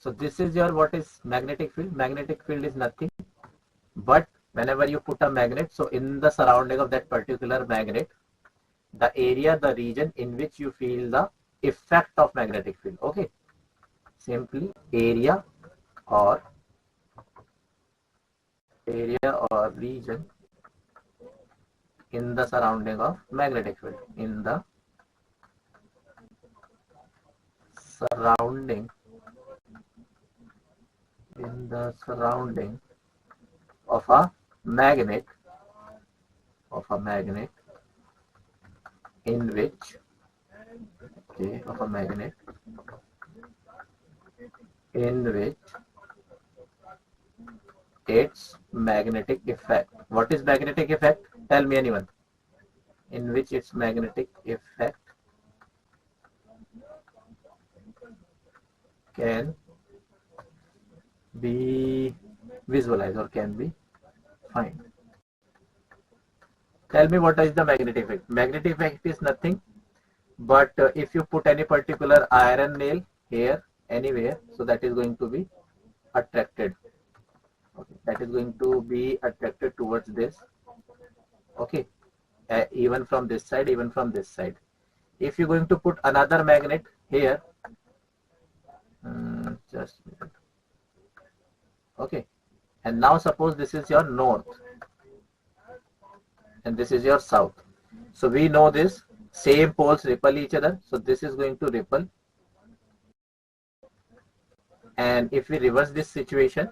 So this is your, what is magnetic field? Magnetic field is nothing but whenever you put a magnet, so in the surrounding of that particular magnet, the area, the region in which you feel the effect of magnetic field. Okay, simply area or region in the surrounding of magnetic field, in the surrounding of a magnet in which, okay, of a magnet in which its magnetic effect, what is magnetic effect? Tell me anyone. In which its magnetic effect can be visualized or can be find. Tell me what is the magnetic effect. Magnetic effect is nothing but if you put any particular iron nail here anywhere, so that is going to be attracted. Okay, that is going to be attracted towards this. Okay, even from this side, even from this side. If you're going to put another magnet here, just a minute. Okay, and now suppose this is your north and this is your south. So we know this same poles repel each other, so this is going to repel. And if we reverse this situation,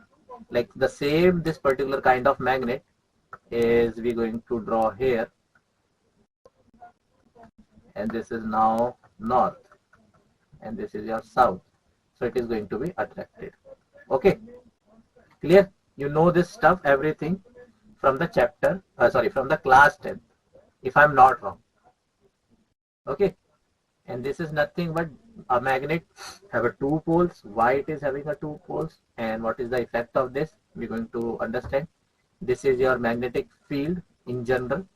like the same, this particular kind of magnet is we going to draw here, and this is now north and this is your south, so it is going to be attracted. Okay, clear? You know this stuff, everything from the chapter, from the class 10, if I'm not wrong. Okay, and this is nothing but a magnet have a two poles. Why it is having a two poles and what is the effect of this, we're going to understand. This is your magnetic field in general,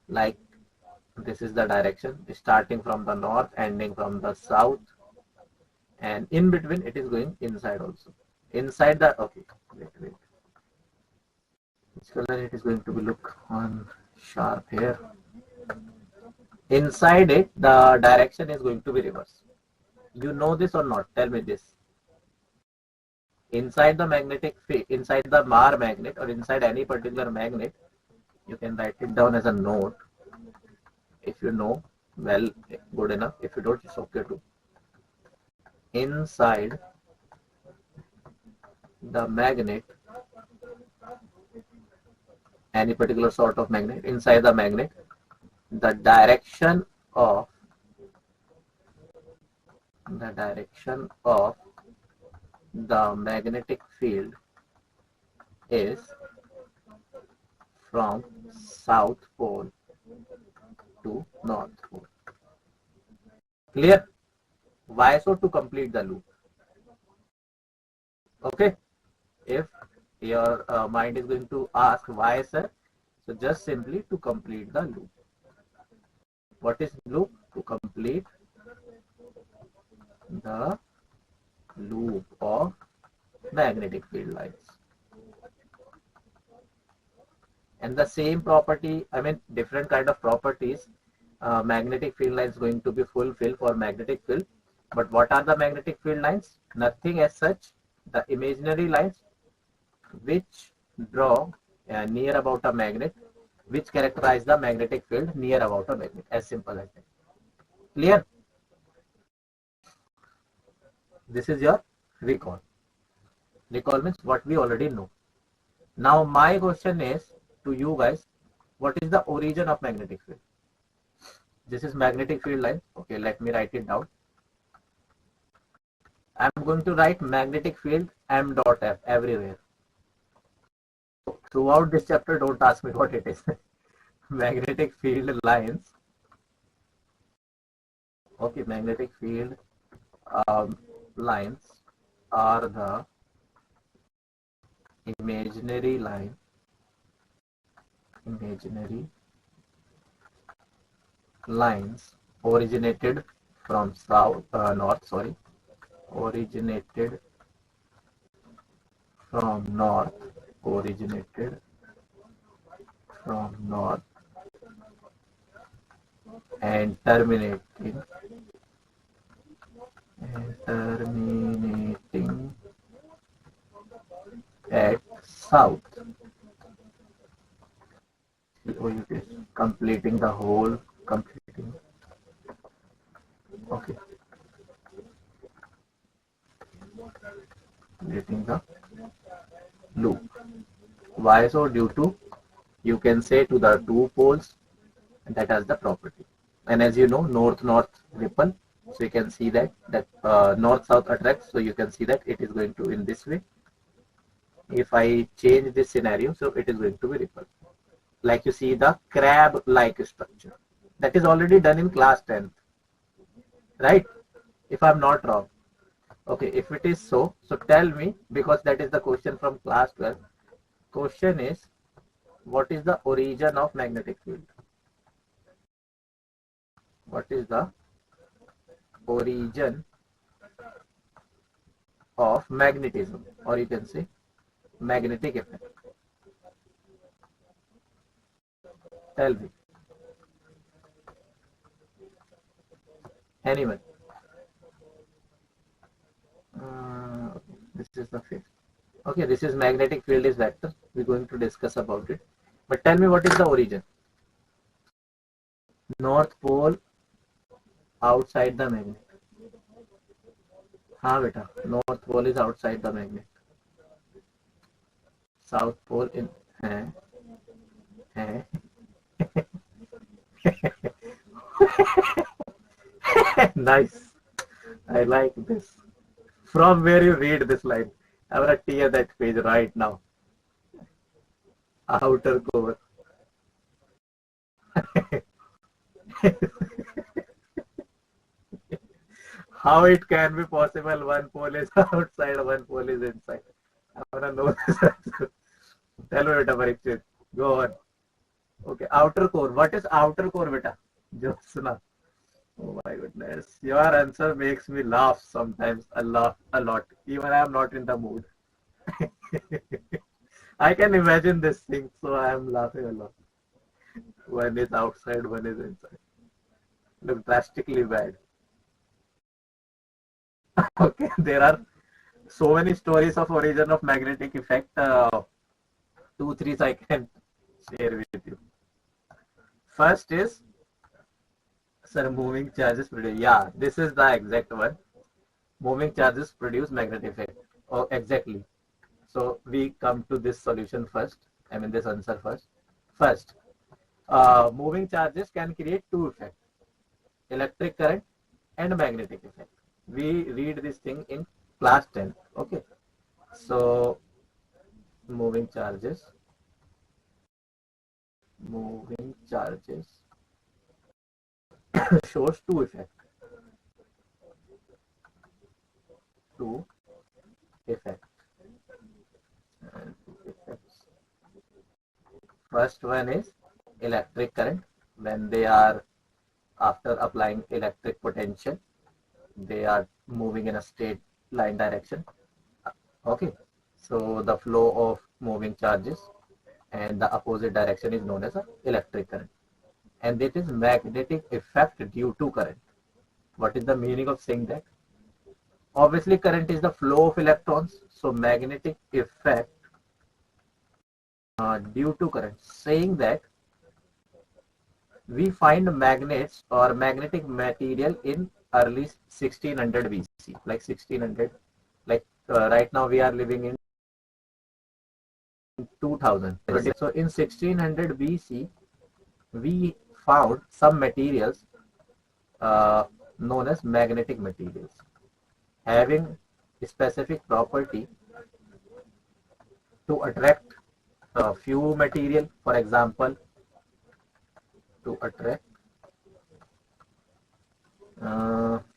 like this is the direction starting from the north, ending from the south, and in between it is going inside also, inside the, okay, wait, which color it is going to be look on sharp here. Inside it the direction is going to be reverse. You know this or not? Tell me this. Inside the magnetic field, inside the Mar magnet or inside any particular magnet, you can write it down as a note. If you know, well, good enough. If you don't, it's okay too. Inside the magnet, any particular sort of magnet, inside the magnet, the direction of the magnetic field is from south pole to north pole. Clear? Why so? To complete the loop. Okay, if your mind is going to ask why, sir, so just simply to complete the loop. What is loop? To complete the loop of magnetic field lines. And the same property, I mean different kind of properties, magnetic field lines going to be fulfilled for magnetic field. But what are the magnetic field lines? Nothing as such, the imaginary lines which draw near about a magnet, which characterize the magnetic field near about a magnet, as simple as that. Clear? This is your recall. Recall means what we already know. Now my question is to you guys, what is the origin of magnetic field? This is magnetic field line. Okay, let me write it down. I am going to write magnetic field m dot f everywhere. Throughout this chapter, don't ask me what it is. Magnetic field lines. Okay, magnetic field lines are the imaginary lines originated from north, originated from north, originated from north and terminating at south. Oh, it is completing the whole, completing. Okay. Completing the loop. Why so? Due to, you can say, to the two poles, and that has the property. And as you know, north-north ripple. So you can see that north-south attracts. So you can see that it is going to in this way. If I change this scenario, so it is going to be ripple. Like you see the crab-like structure. That is already done in class 10th, right? If I'm not wrong. Okay, if it is so, so tell me, because that is the question from class 12. Question is, what is the origin of magnetic field? What is the origin of magnetism, or you can say magnetic effect? Tell me. Anyone? Okay, this is the fifth. Okay, this is magnetic field is vector. We're going to discuss about it. But tell me, what is the origin? North pole outside the magnet. हाँ बेटा, North pole is outside the magnet. South pole in है Nice. I like this. From where you read this line? I want to tear that page right now. Outer core. How it can be possible? One pole is outside, one pole is inside. I want to know this answer. Tell me, beta, Parikshit. Go on. Okay, outer core. What is outer core, beta? Just suna. Oh my goodness. Your answer makes me laugh sometimes a lot. Even I am not in the mood. I can imagine this thing, so I am laughing a lot. One is outside, one is inside. Look drastically bad. Okay, there are so many stories of origin of magnetic effect. Two, three I can share with you. First is, sir, moving charges produce. Yeah, this is the exact one. Moving charges produce magnetic effect. Oh, exactly. So we come to this solution first. I mean this answer first. First, moving charges can create two effects: electric current and magnetic effect. We read this thing in class 10. Okay. So moving charges shows two effects. Two effects. First one is electric current. When they are, after applying electric potential, they are moving in a straight line direction. Okay, so the flow of moving charges and the opposite direction is known as a electric current, and it is magnetic effect due to current. What is the meaning of saying that? Obviously current is the flow of electrons, so magnetic effect due to current, saying that we find magnets or magnetic material in early 1600 BC, like 1600, like right now we are living in 2000. So in 1600 BC, we found some materials known as magnetic materials, having specific property to attract a few material, for example, to attract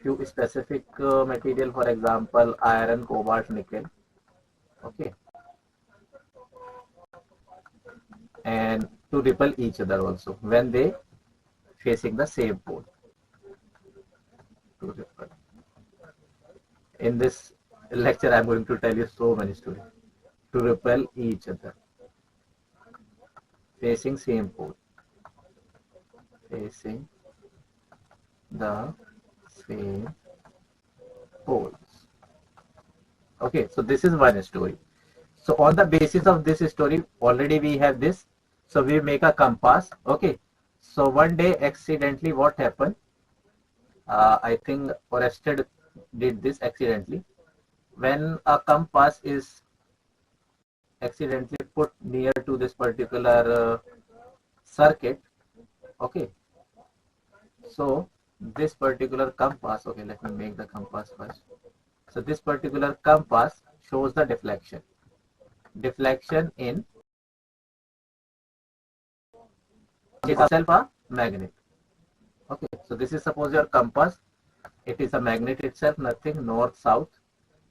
few specific material, for example, iron, cobalt, nickel. Okay, and to repel each other also when they facing the same pole. To repel. In this lecture, I'm going to tell you so many stories to repel each other, facing same pole, facing the same poles. Okay, so this is one story. So on the basis of this story, already we have this. So we make a compass. Okay. So one day accidentally what happened? I think Orested did this accidentally. When a compass is accidentally put near to this particular circuit, okay. So this particular compass, okay, let me make the compass first. So this particular compass shows the deflection. Deflection in itself a magnet. Okay, so this is suppose your compass. It is a magnet itself, nothing north south.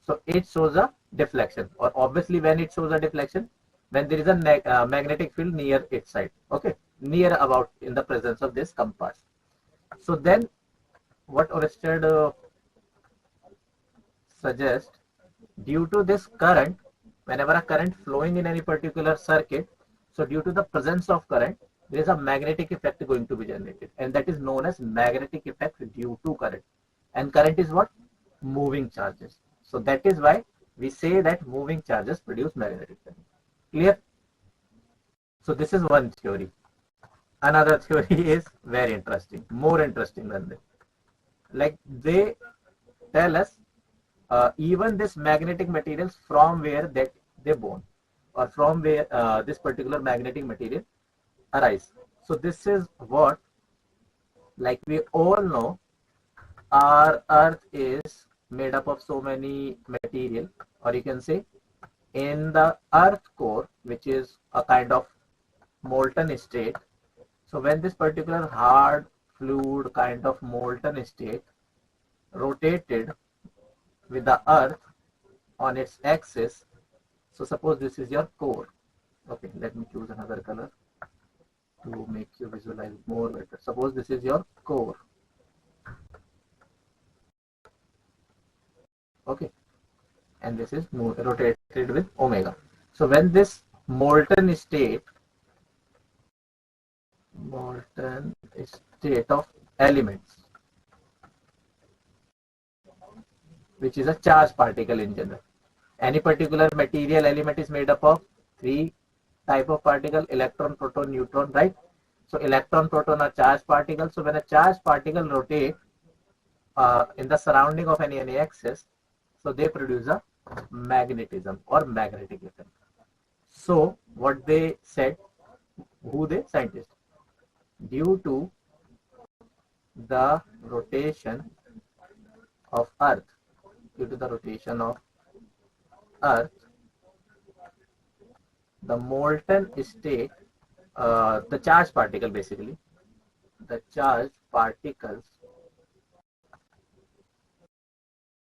So it shows a deflection, or obviously when it shows a deflection, when there is a magnetic field near its side. Okay, near about in the presence of this compass. So then, what Orested suggests, due to this current, whenever a current flowing in any particular circuit, so due to the presence of current, there is a magnetic effect going to be generated, and that is known as magnetic effect due to current. And current is what? Moving charges. So that is why we say that moving charges produce magnetic current. Clear? So this is one theory. Another theory is very interesting, more interesting than this. Like they tell us even this magnetic materials from where that they born, or from where this particular magnetic material arise. So this is what, like we all know, our earth is made up of so many material, or you can say in the earth core, which is a kind of molten state. So when this particular hard fluid kind of molten state rotated with the earth on its axis, so suppose this is your core. Okay, let me choose another color to make you visualize more better. Suppose this is your core. Okay, and this is rotated with omega. So when this molten state of elements, which is a charged particle in general, any particular material element is made up of three type of particle: electron, proton, neutron, right? So electron, proton are charged particles. So when a charged particle rotate in the surrounding of any axis, so they produce a magnetism or magnetic effect. So what they said, who they scientists, due to the rotation of earth, due to the rotation of earth, the molten state, the charged particle, basically the charged particles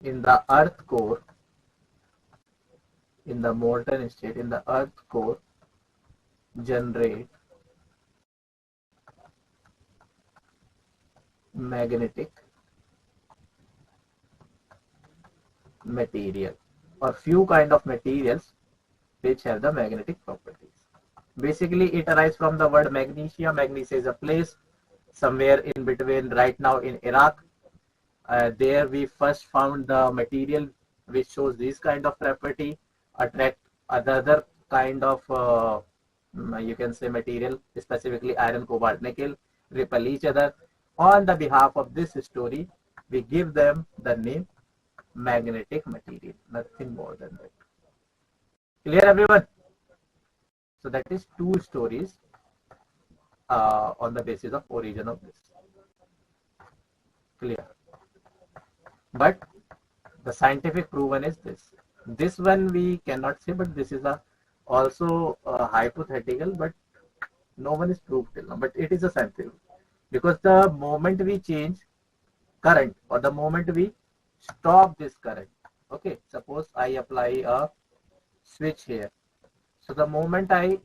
in the earth core, in the molten state in the earth core, generate magnetic material, or few kind of materials which have the magnetic properties. Basically it arises from the word magnesia. Magnesia is a place somewhere in between, right now in Iraq. There we first found the material which shows this kind of property, attract other kind of you can say material, specifically iron, cobalt, nickel, repel each other. On the behalf of this story, we give them the name magnetic material, nothing more than that. Clear, everyone? So that is two stories on the basis of origin of this. Clear? But the scientific proven is this. This one we cannot say, but this is a also hypothetical, but no one is proved till now. But it is a scientific, because the moment we change current, or the moment we stop this current, okay, suppose I apply a switch here. So the moment I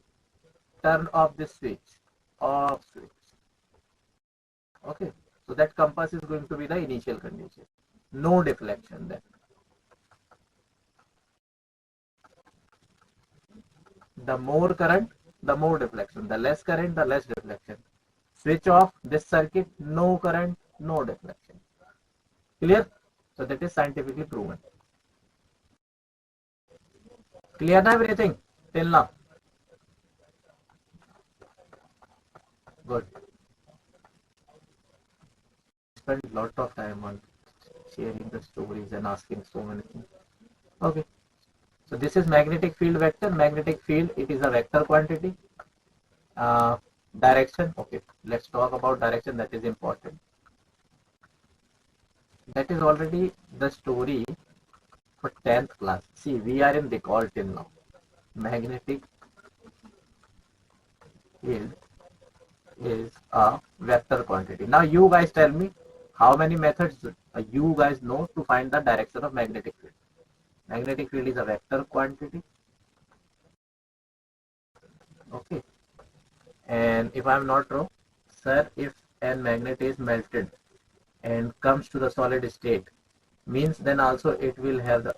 turn off this switch, okay, so that compass is going to be the initial condition, no deflection then. The more current, the more deflection. The less current, the less deflection. Switch off this circuit, no current, no deflection. Clear? So that is scientifically proven. Clear now everything till now? Good. Spend a lot of time on sharing the stories and asking so many things. Okay. So this is magnetic field vector. Magnetic field, it is a vector quantity. Direction. Okay. Let's talk about direction. That is important. That is already the story for 10th class. See, we are in Dipole till now. Magnetic field is a vector quantity. Now you guys tell me how many methods you guys know to find the direction of magnetic field. Magnetic field is a vector quantity. Okay. And if I am not wrong, sir, if a magnet is melted and comes to the solid state, means then also it will have the,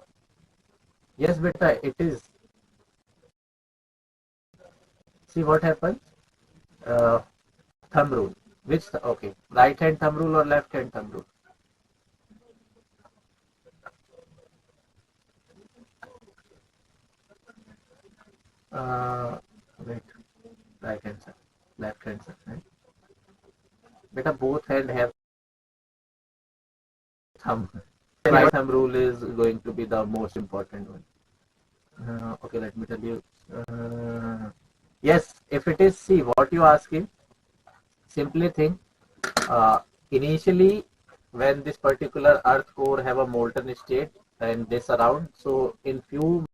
yes beta, it is. See what happens? Thumb rule. Which, okay, right hand thumb rule or left hand thumb rule? Wait, right hand side, left hand side, right? Beta, both hand have thumb. Right thumb rule is going to be the most important one. Okay, let me tell you. Yes, if it is, see what you asking, simply think, initially when this particular earth core have a molten state and this around, so in few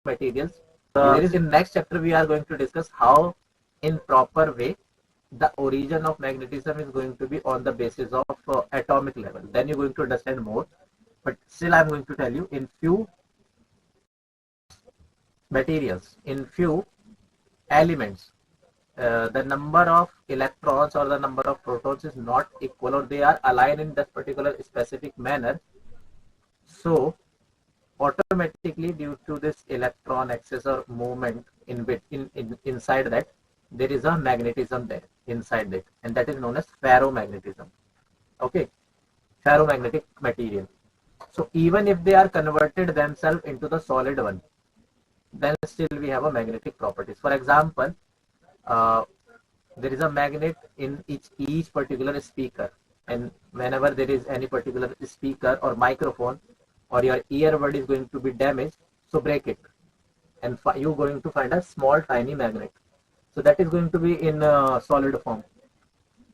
materials, there is in next chapter we are going to discuss how in proper way the origin of magnetism is going to be on the basis of atomic level. Then you're going to understand more, but still I'm going to tell you in few materials, in few elements, the number of electrons or the number of protons is not equal, or they are aligned in that particular specific manner. So automatically, due to this electron excess or movement inside that, there is a magnetism there inside that, and that is known as ferromagnetism. Okay, ferromagnetic material. So even if they are converted themselves into the solid one, then still we have a magnetic properties. For example, there is a magnet in each particular speaker, and whenever there is any particular speaker or microphone or your earbud is going to be damaged, so break it, and you're going to find a small tiny magnet. So that is going to be in solid form.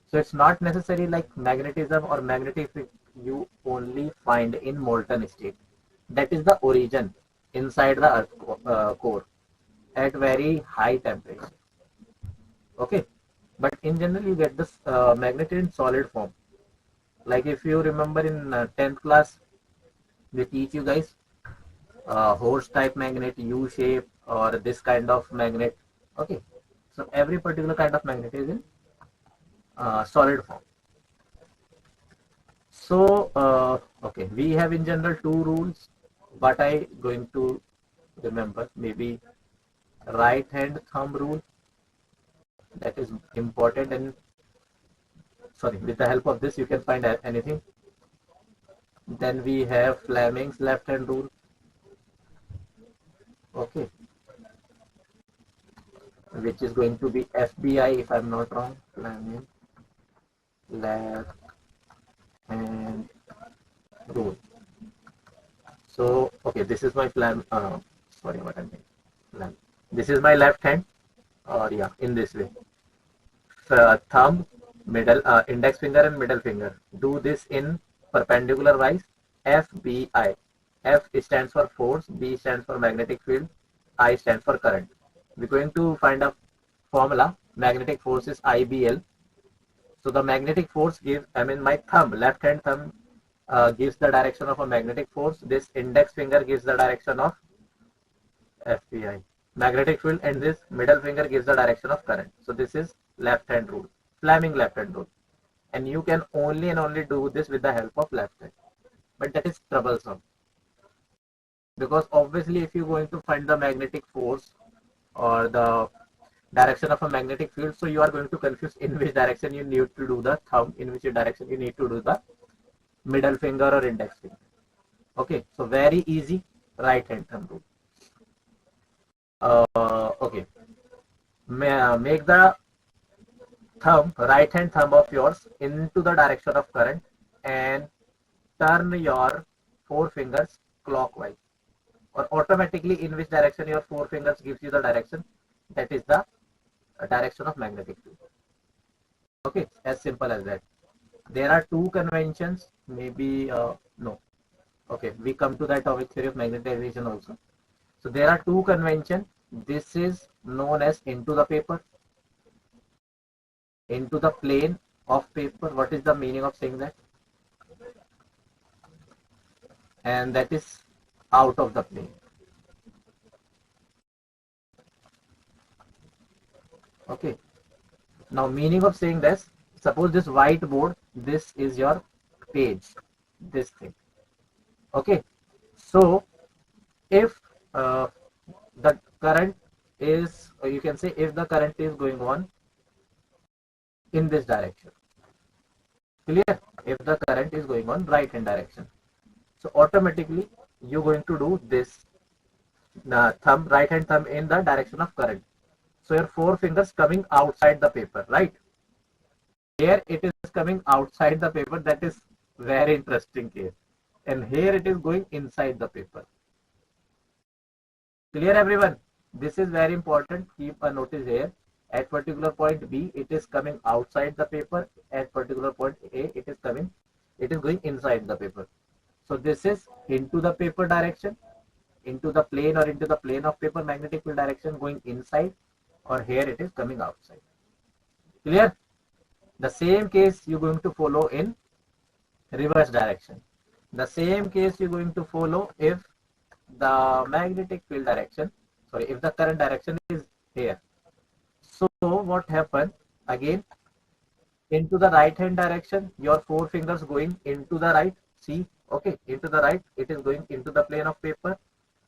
So it's not necessary like magnetism or magnetic you only find in molten state. That is the origin inside the earth core at very high temperature. Okay, but in general you get this magnet in solid form. Like if you remember in 10th class, they teach you guys horse type magnet, U shape, or this kind of magnet. Okay, so every particular kind of magnet is in solid form. So okay, we have in general two rules, but I going to remember maybe right hand thumb rule, that is important, and sorry, with the help of this you can find anything. Then we have Fleming's left hand rule. Okay, which is going to be FBI if I'm not wrong. Fleming left hand rule. So okay, this is my sorry, what I mean. This is my left hand, or yeah, in this way. Thumb, middle, index finger and middle finger. Do this in perpendicular wise. FBI. F stands for force, B stands for magnetic field, I stands for current. We're going to find a formula. Magnetic force is IBL. So the magnetic force gives, I mean my thumb, left hand thumb gives the direction of a magnetic force. This index finger gives the direction of FBI, magnetic field, and this middle finger gives the direction of current. So this is left hand rule, Fleming left hand rule. And you can only and only do this with the help of left hand. But that is troublesome. because obviously if you're going to find the magnetic force or the direction of a magnetic field, so you are going to confuse in which direction you need to do the thumb, in which direction you need to do the middle finger or index finger. Okay, so very easy, right hand thumb rule. Okay, make the right hand thumb of yours into the direction of current and turn your four fingers clockwise, or automatically in which direction your four fingers gives you the direction, that is the direction of magnetic field. Okay, as simple as that. There are two conventions, maybe no. Okay, we come to that atomic theory of magnetization also. So there are two conventions. This is known as into the paper, into the plane of paper. What is the meaning of saying that? And that is out of the plane. Okay. Now meaning of saying this, suppose this whiteboard, this is your page, this thing. Okay. So if the current is, or you can say if the current is going on in this direction, clear? If the current is going on right hand direction, so automatically you're going to do this thumb, right hand thumb in the direction of current. So your four fingers coming outside the paper, right? Here it is coming outside the paper. That is very interesting case. And here it is going inside the paper. Clear everyone? This is very important. Keep a notice here. At particular point B, it is coming outside the paper. At particular point A, it is going inside the paper. So this is into the paper direction, into the plane or into the plane of paper magnetic field direction going inside, or here it is coming outside. Clear? The same case you're going to follow in reverse direction. The same case you're going to follow if the magnetic field direction, sorry, if the current direction is here. So what happened again, into the right hand direction, your four fingers going into the right, see, okay, into the right, it is going into the plane of paper,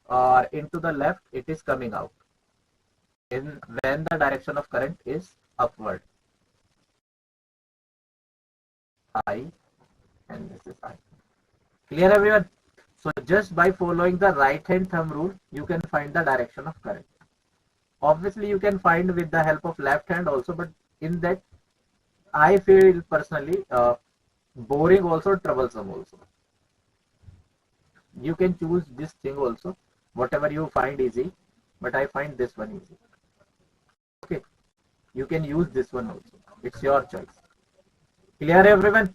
or into the left, it is coming out in when the direction of current is upward. I, and this is I. Clear everyone? So just by following the right hand thumb rule, you can find the direction of current. Obviously you can find with the help of left hand also, but in that I feel personally boring also, troublesome also. You can choose this thing also, whatever you find easy, but I find this one easy. Okay, you can use this one also, it's your choice. Clear everyone?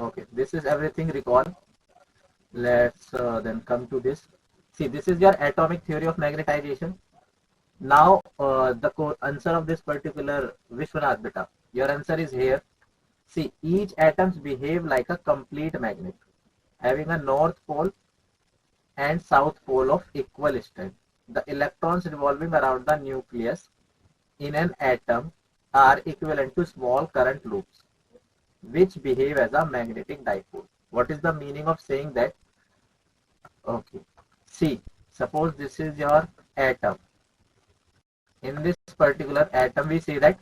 Okay, this is everything recall. Let's then come to this. See, this is your atomic theory of magnetization. Now the answer of this particular Vishwanath beta, your answer is here. See, each atoms behave like a complete magnet, having a north pole and south pole of equal strength. The electrons revolving around the nucleus in an atom are equivalent to small current loops, which behave as a magnetic dipole. What is the meaning of saying that? Okay. See, suppose this is your atom. In this particular atom, we say that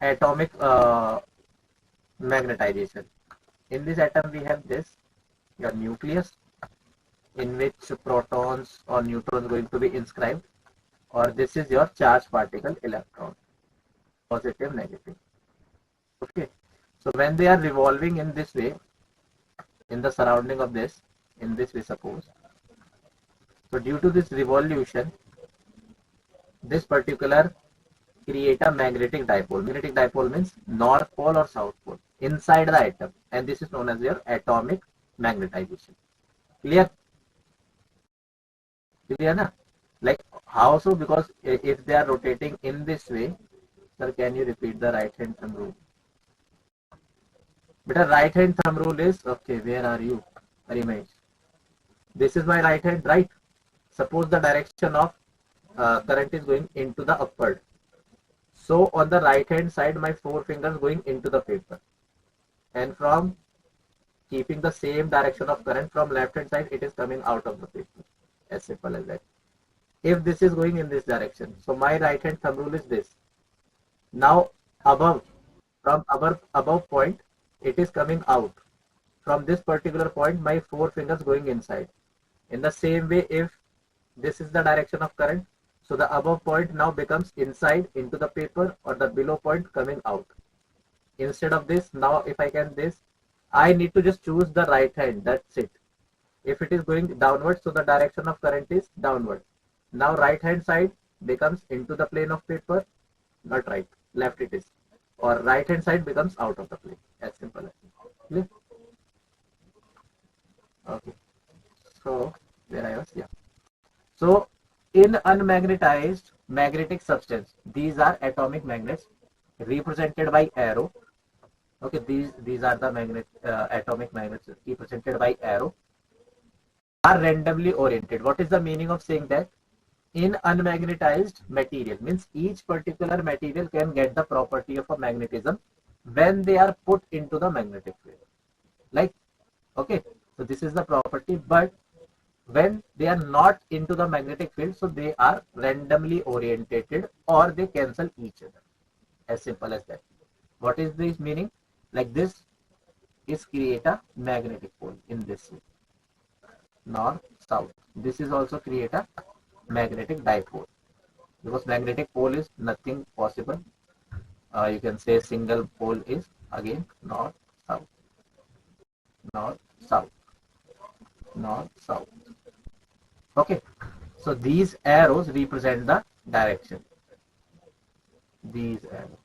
atomic magnetization. In this atom, we have this, your nucleus, in which protons or neutrons going to be inscribed, or this is your charged particle electron, positive, negative. Okay. So when they are revolving in this way, in the surrounding of this, in this way suppose. So due to this revolution, this particular create a magnetic dipole. Magnetic dipole means north pole or south pole inside the atom, and this is known as your atomic magnetization. Clear? Clear na? Like how so? Because if they are rotating in this way, sir, can you repeat the right hand thumb rule? But a right hand thumb rule is, okay, where are you? Ramesh. This is my right hand, right? Suppose the direction of current is going into the upward. So on the right hand side, my four fingers going into the paper. And from keeping the same direction of current from left hand side, it is coming out of the paper. As simple as that. If this is going in this direction, so my right hand thumb rule is this. Now above, from above point, it is coming out. From this particular point, my four fingers going inside. In the same way, if this is the direction of current, so the above point now becomes inside into the paper, or the below point coming out. Instead of this, now if I can this, I need to just choose the right hand, that's it. If it is going downward, so the direction of current is downward. Now right hand side becomes into the plane of paper, not right, left it is. Or right hand side becomes out of the plane. As simple as that. Okay. So where I was, yeah. So in unmagnetized magnetic substance, these are atomic magnets represented by arrow. Okay, these are the atomic magnets represented by arrow, are randomly oriented. What is the meaning of saying that? In unmagnetized material means each particular material can get the property of a magnetism when they are put into the magnetic field. Like, okay, so this is the property, but when they are not into the magnetic field, so they are randomly orientated or they cancel each other. As simple as that. What is this meaning? Like this is create a magnetic pole in this way. North, south. This is also create a magnetic dipole, because magnetic pole is nothing possible. You can say single pole is again north, south, north, south, north, south. Okay, so these arrows represent the direction. These arrows,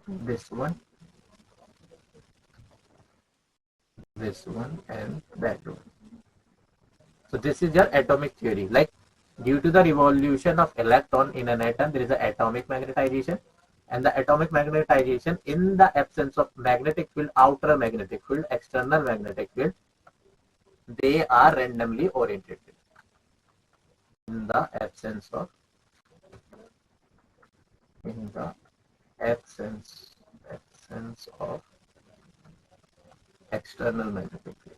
this one, and that one. So this is your atomic theory. Like, due to the revolution of electron in an atom, there is an atomic magnetization, and the atomic magnetization in the absence of magnetic field, outer magnetic field, external magnetic field, they are randomly oriented. In the absence of external magnetic field.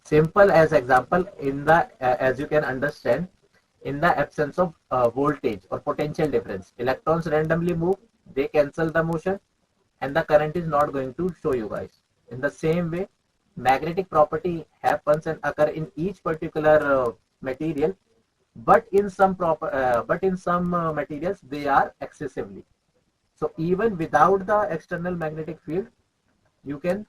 Simple as example, in the as you can understand, in the absence of voltage or potential difference, electrons randomly move, they cancel the motion, and the current is not going to show you guys. In the same way, magnetic property happens and occur in each particular material, but in some materials they are excessively. So even without the external magnetic field, you can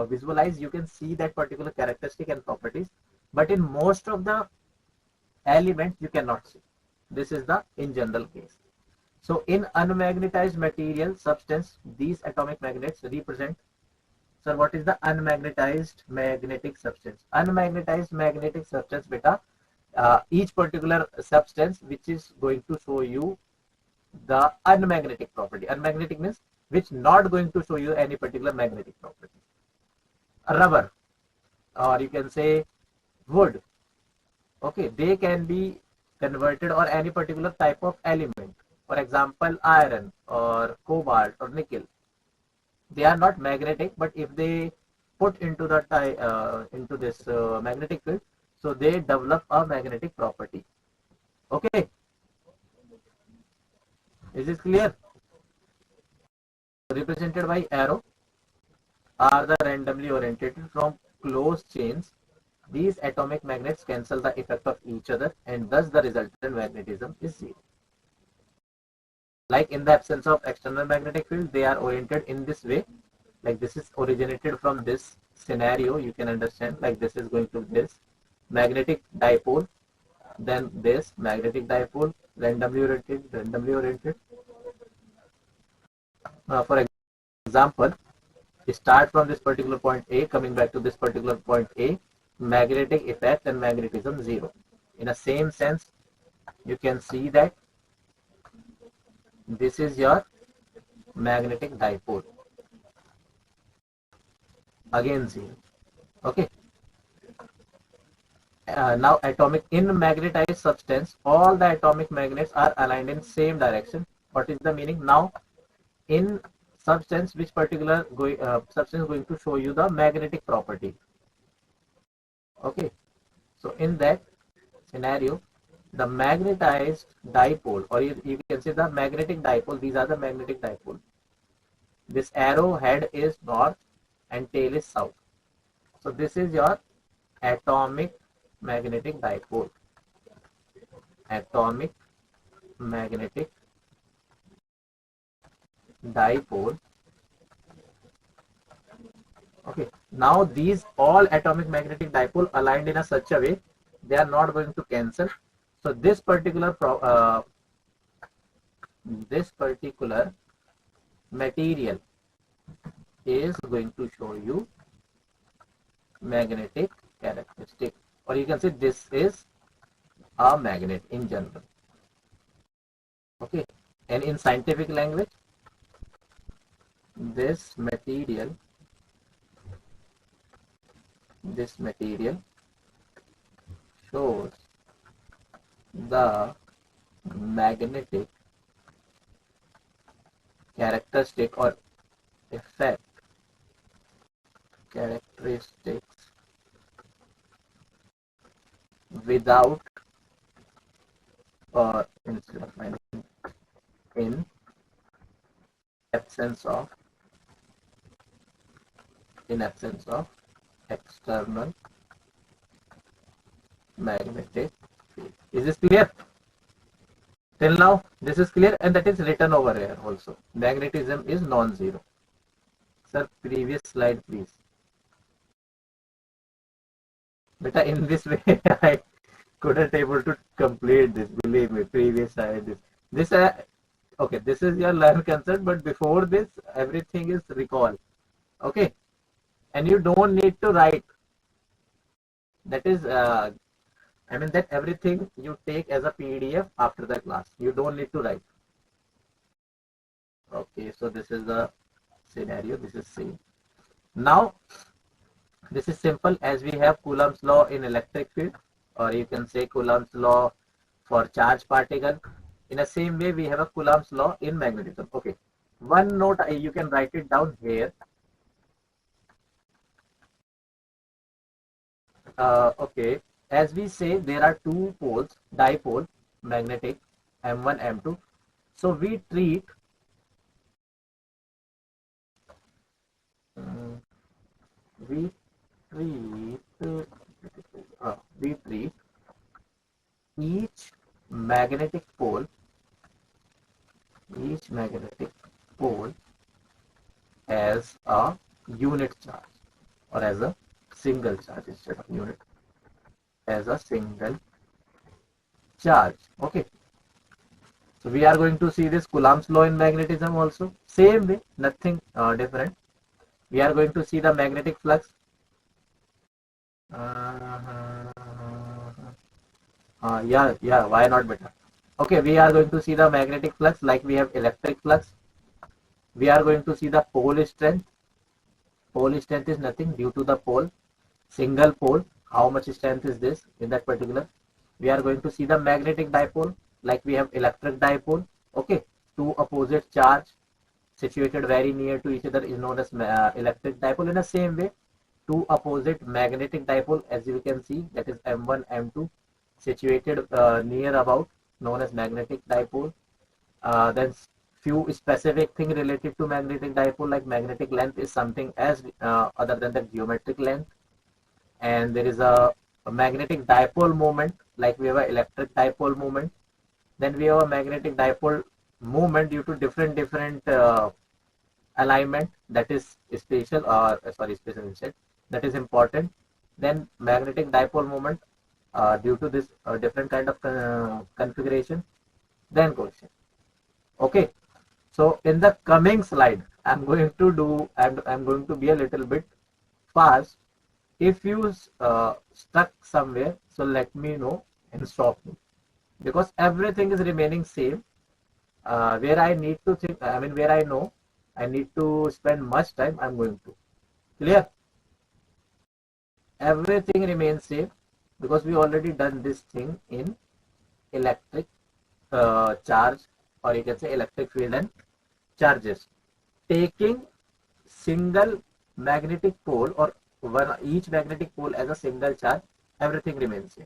visualize, you can see that particular characteristic and properties, but in most of the elements you cannot see. This is the in general case. So in unmagnetized material substance, these atomic magnets represent. Sir, what is the unmagnetized magnetic substance? Unmagnetized magnetic substance, beta, each particular substance which is going to show you the unmagnetic property. Unmagnetic means which not going to show you any particular magnetic property. Rubber, or you can say wood. Okay, they can be converted, or any particular type of element. For example, iron or cobalt or nickel. They are not magnetic, but if they put into the into this magnetic field, so they develop a magnetic property. Okay, is this clear? Represented by arrow are the randomly orientated from closed chains. These atomic magnets cancel the effect of each other, and thus the resultant magnetism is zero. Like in the absence of external magnetic field, they are oriented in this way. Like this is originated from this scenario, you can understand. Like this is going to this magnetic dipole, then this magnetic dipole, randomly oriented. For example, start from this particular point A, coming back to this particular point A, magnetic effect and magnetism zero. In a same sense, you can see that this is your magnetic dipole, again zero. Okay, now atomic in magnetized substance, all the atomic magnets are aligned in same direction. What is the meaning? Now in substance, which particular substance is going to show you the magnetic property. Okay, so in that scenario, the magnetized dipole, or you can say the magnetic dipole, these are the magnetic dipole. This arrow head is north and tail is south. So this is your atomic magnetic dipole. Atomic magnetic dipole. Okay, now these all atomic magnetic dipole aligned in a such a way they are not going to cancel. So this particular material is going to show you magnetic characteristic, or you can say this is a magnet in general. Okay, and in scientific language, this material shows the magnetic characteristic or effect characteristics without, or instead of in absence of external magnetic field. Is this clear? Till now this is clear, and that is written over here also. Magnetism is non-zero. Sir, previous slide please. Beta, in this way I couldn't able to complete this, believe me. Previous slide, this okay, this is your learn concept, but before this everything is recall. Okay, and you don't need to write. That is I mean that everything you take as a PDF after the class. You don't need to write. Okay, so this is the scenario. This is same. Now this is simple, as we have Coulombs law in electric field, or you can say Coulombs law for charge particle. In the same way we have a Coulombs law in magnetism. Okay, one note you can write it down here. Okay, as we say there are two poles, dipole, magnetic, M1, M2. So we treat we treat each magnetic pole as a unit charge, or as a single charge instead of unit, as a single charge. Okay, so we are going to see this Coulombs law in magnetism also. Same way, nothing different. We are going to see the magnetic flux. Yeah, why not better? Okay, we are going to see the magnetic flux like we have electric flux. We are going to see the pole strength. Pole strength is nothing due to the pole, single pole. How much strength is this in that particular? We are going to see the magnetic dipole like we have electric dipole. Okay, two opposite charge situated very near to each other is known as electric dipole. In the same way, two opposite magnetic dipole, as you can see, that is M1, M2, situated near about, known as magnetic dipole. Then few specific thing related to magnetic dipole, like magnetic length is something as other than the geometric length, and there is a magnetic dipole moment like we have an electric dipole moment. Then we have a magnetic dipole moment due to different alignment, that is spatial, or spatial instead, that is important. Then magnetic dipole moment due to this different kind of configuration. Then question. Okay, so in the coming slide I'm going to be a little bit fast. If you stuck somewhere, so let me know and stop me, because everything is remaining same. Where I need to think, I mean where I know I need to spend much time, I'm going to. Clear? Everything remains same because we already done this thing in electric charge, or you can say electric field and charges. taking single magnetic pole or each magnetic pole as a single charge, everything remains same.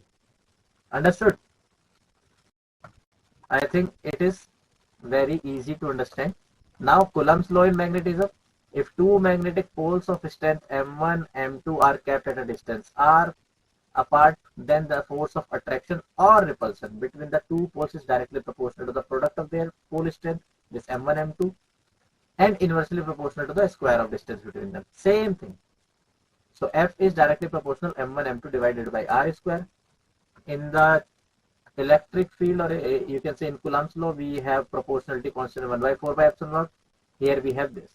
Understood? I think it is very easy to understand. Now Coulomb's law in magnetism. If two magnetic poles of strength M1, M2 are kept at a distance r apart, then the force of attraction or repulsion between the two poles is directly proportional to the product of their pole strength, this M1, M2, and inversely proportional to the square of distance between them. Same thing. So F is directly proportional M1, M2 divided by R square. In the electric field, or you can say in Coulomb's law, we have proportionality constant 1 by 4 by epsilon naught. Here we have this.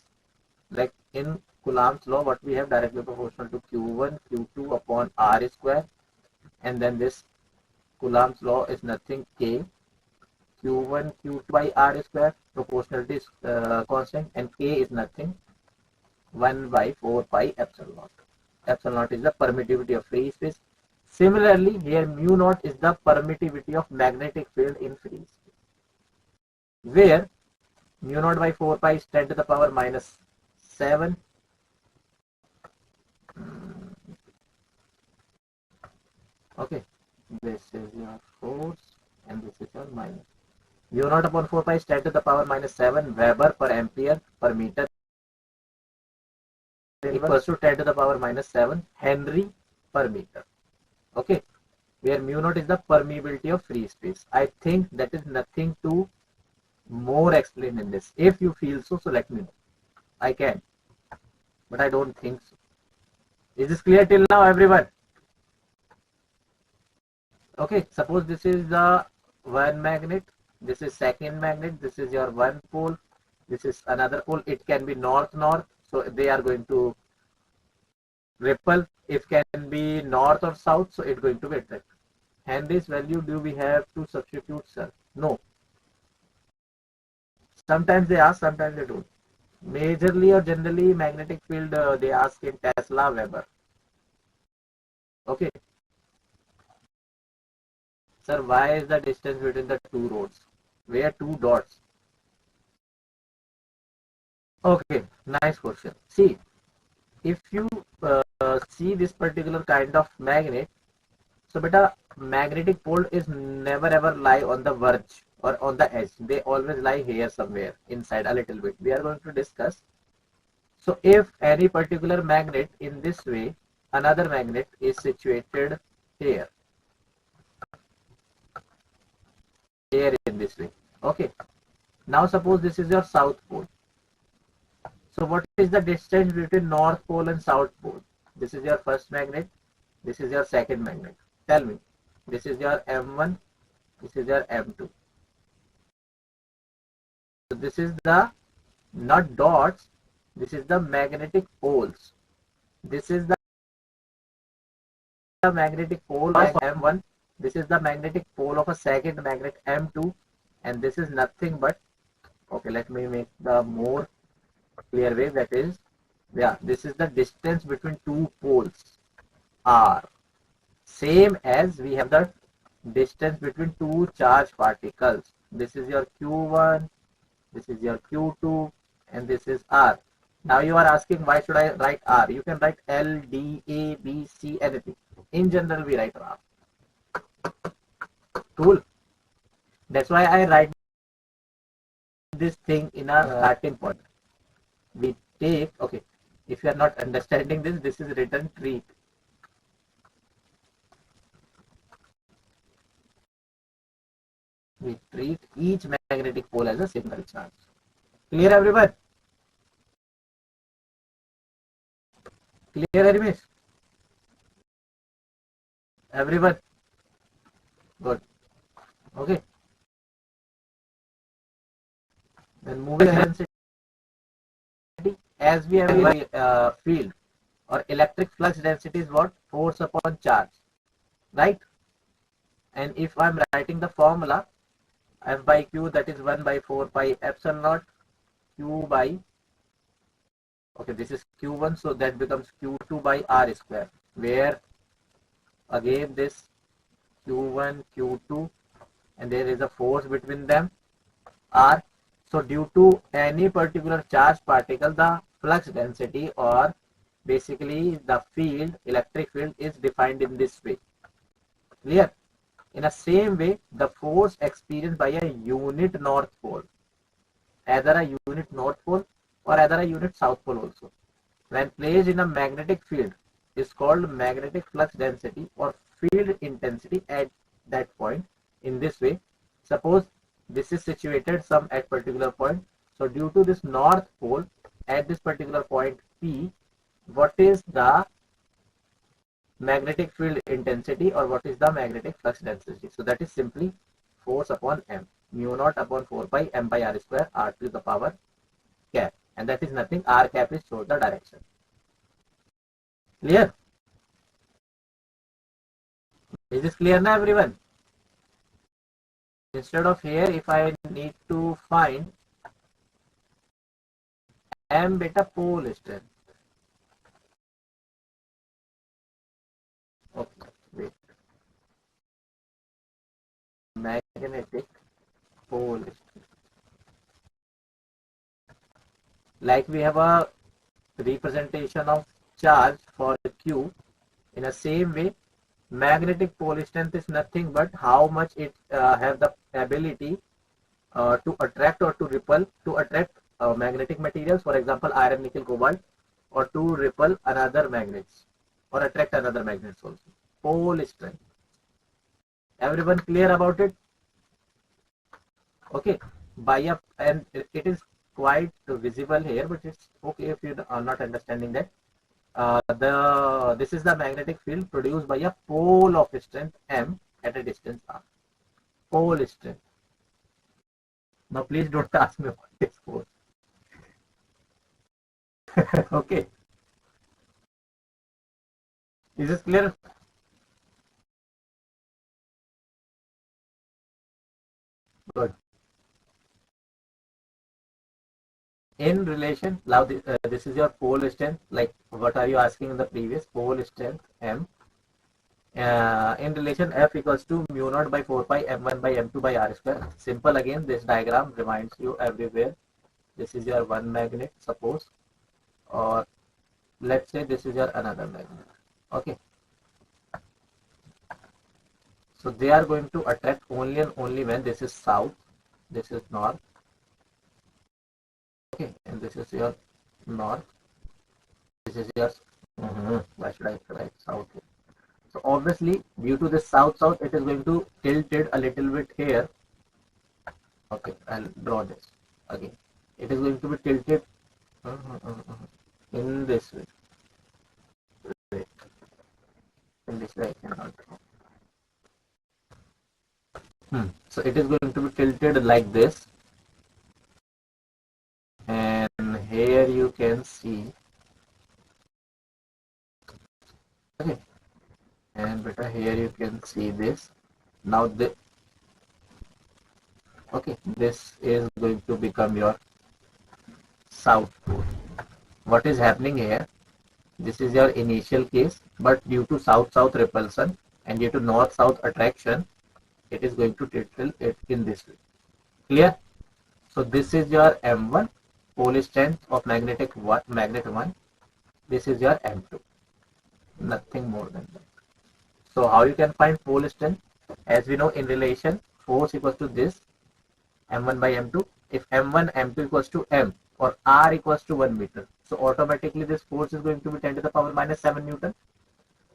Like in Coulomb's law, what we have directly proportional to Q1, Q2 upon R square. And then this Coulomb's law is nothing K, Q1, Q2 by R square, proportionality is constant, and K is nothing 1 by 4 pi epsilon naught. Epsilon naught is the permittivity of free space. Similarly, here mu naught is the permittivity of magnetic field in free space, where mu naught by 4 pi is 10 to the power minus 7. Okay, this is your force and this is your minus. Mu naught upon 4 pi is 10 to the power minus 7 Weber per ampere per meter equals to 10 to the power minus 7 Henry per meter. Okay, where mu naught is the permeability of free space. I think that is nothing to more explain in this. If you feel so, let me know. I can, but I don't think so. Is this clear till now, everyone? Okay, suppose this is the one magnet, this is second magnet, this is your one pole, this is another pole. It can be north-north, so they are going to repel. If can be north or south, so it's going to be attracted. Henry's value, do we have to substitute, sir? No. Sometimes they ask, sometimes they don't. Majorly or generally magnetic field they ask in Tesla, Weber. Okay. Sir, why is the distance between the two roads? Where two dots? Okay, nice question. See, if you see this particular kind of magnet, so beta, magnetic pole is never ever lie on the verge or on the edge. They always lie here somewhere inside a little bit. We are going to discuss. So if any particular magnet in this way, another magnet is situated here in this way. Okay. Now suppose this is your south pole. So what is the distance between north pole and south pole? This is your first magnet. This is your second magnet. Tell me. This is your M1. This is your M2. So this is the, not dots, this is the magnetic poles. This is the magnetic pole of M1. This is the magnetic pole of a second magnet M2. And this is nothing but, okay, let me make the more clear way. That is, yeah, this is the distance between two poles R. Same as we have the distance between two charged particles. This is your Q1, this is your Q2, and this is R. Now you are asking, why should I write R? You can write L, D, A, B, C, anything. In general, we write R. Cool. That's why I write this thing in a starting point. We take, okay, if you are not understanding this, this is written treat. We treat each magnetic pole as a single charge. Clear, everyone? Clear, Harimesh? Everyone? Good. Okay. Then moving density, as we have a field or electric flux density is what? Force upon charge, right? And if I'm writing the formula, F by Q, that is 1 by 4 pi epsilon naught Q by, okay, this is Q1, so that becomes Q2 by R square, where again this Q1, Q2, and there is a force between them, R, So due to any particular charged particle, the flux density or basically the field, electric field is defined in this way. Clear? In the same way, the force experienced by a unit north pole, either a unit north pole or either a unit south pole also, when placed in a magnetic field, is called magnetic flux density or field intensity at that point. In this way, suppose this is situated some at particular point. So due to this north pole at this particular point P, what is the magnetic field intensity or what is the magnetic flux density? So that is simply force upon m, mu naught upon 4 pi m by r square r to the power cap, and that is nothing, r cap is show the direction. Clear? Is this clear now, everyone? Instead of here, if I need to find m beta pole strength. Okay, wait. Magnetic pole strength. Like we have a representation of charge for Q, in the same way, magnetic pole strength is nothing but how much it have the ability to attract or to repel, to attract magnetic materials, for example, iron, nickel, cobalt, or to repel another magnets or attract another magnets also. Pole strength. Everyone clear about it? Okay. By a, and it is quite visible here, but it's okay if you are not understanding that. This is the magnetic field produced by a pole of strength m at a distance r. Pole strength. Now please don't ask me what is force. Okay. Is this clear? Good. In relation, now this is your pole strength. Like what are you asking in the previous? Pole strength m. In relation f equals to mu naught by 4 pi m1 by m2 by r square. Simple again. This diagram reminds you everywhere. This is your one magnet, suppose, or let's say this is your another magnet. Okay. So they are going to attract only and only when this is south, this is north. Okay, and this is your north. This is your why should I write south here? So obviously, due to the south-south, it is going to tilt it a little bit here. Okay, I'll draw this again. It is going to be tilted in this way. Wait, in this way I cannot draw. So it is going to be tilted like this, and here you can see. Okay, and better here you can see this. Now the okay, this is going to become your south pole. What is happening here? This is your initial case, but due to south-south repulsion and due to north-south attraction, it is going to tilt it in this way. Clear? So this is your M1, pole strength of magnet 1. This is your M2. Nothing more than that. So how you can find pole strength? As we know, in relation, force equals to this M1 by M2. If M1, M2 equals to M or R equals to 1 meter, so automatically this force is going to be 10 to the power minus 7 Newton.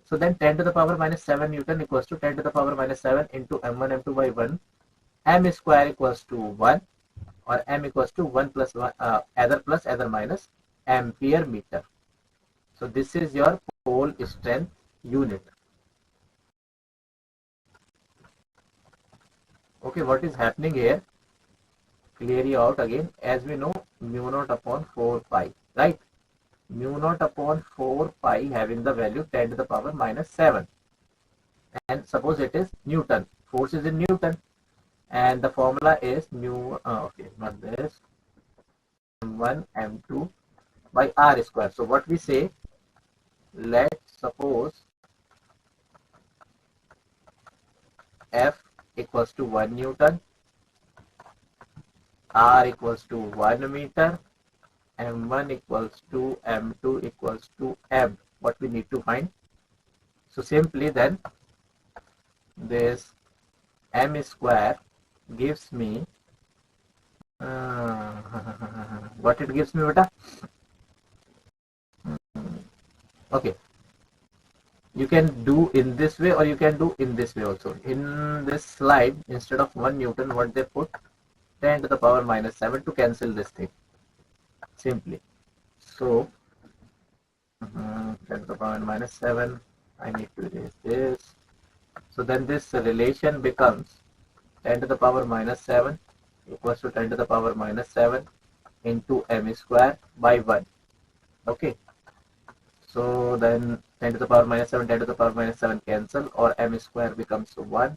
So then 10 to the power minus 7 Newton equals to 10 to the power minus 7 into M1, M2 by 1. M square equals to 1, or M equals to 1 plus 1, either minus ampere meter. So this is your pole strength unit. Okay, what is happening here? Clear you out again. As we know, mu naught upon 4 pi, right? Mu naught upon 4 pi having the value 10 to the power minus 7. And suppose it is Newton. Force is in Newton. And the formula is mu, okay, not this, M1, M2 by R square. So what we say, let's suppose F equals to 1 Newton R equals to 1 meter, M1 equals to M2 equals to M. What we need to find? So simply then this M square gives me uh, what it gives me, beta? Okay, you can do in this way or you can do in this way also. In this slide, instead of 1 Newton, what they put? 10 to the power minus 7 to cancel this thing simply. So 10 to the power minus 7, I need to erase this. So then this relation becomes 10 to the power minus 7 equals to 10 to the power minus 7 into m square by 1. Okay, so then 10 to the power minus 7, 10 to the power minus 7 cancel, or m square becomes 1,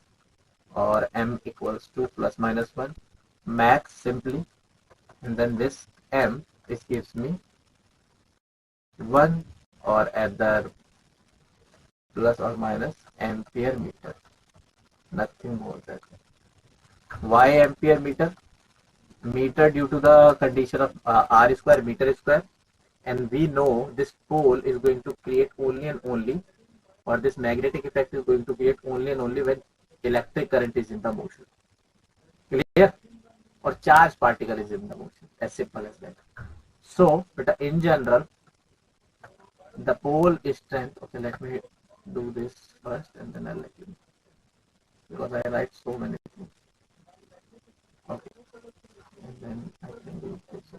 or m equals to plus minus 1. Max simply, and then this m, this gives me 1, or either plus or minus ampere meter, nothing more than that. Why ampere meter? Meter due to the condition of r square meter square, and we know this pole is going to create only and only, or this magnetic effect is going to create only and only when electric current is in the motion. Clear? Or charged particle is in the motion, as simple as that. So but in general, the pole strength, okay, let me do this first and then I'll let you know, because I write so many things. Okay, and then I can do this.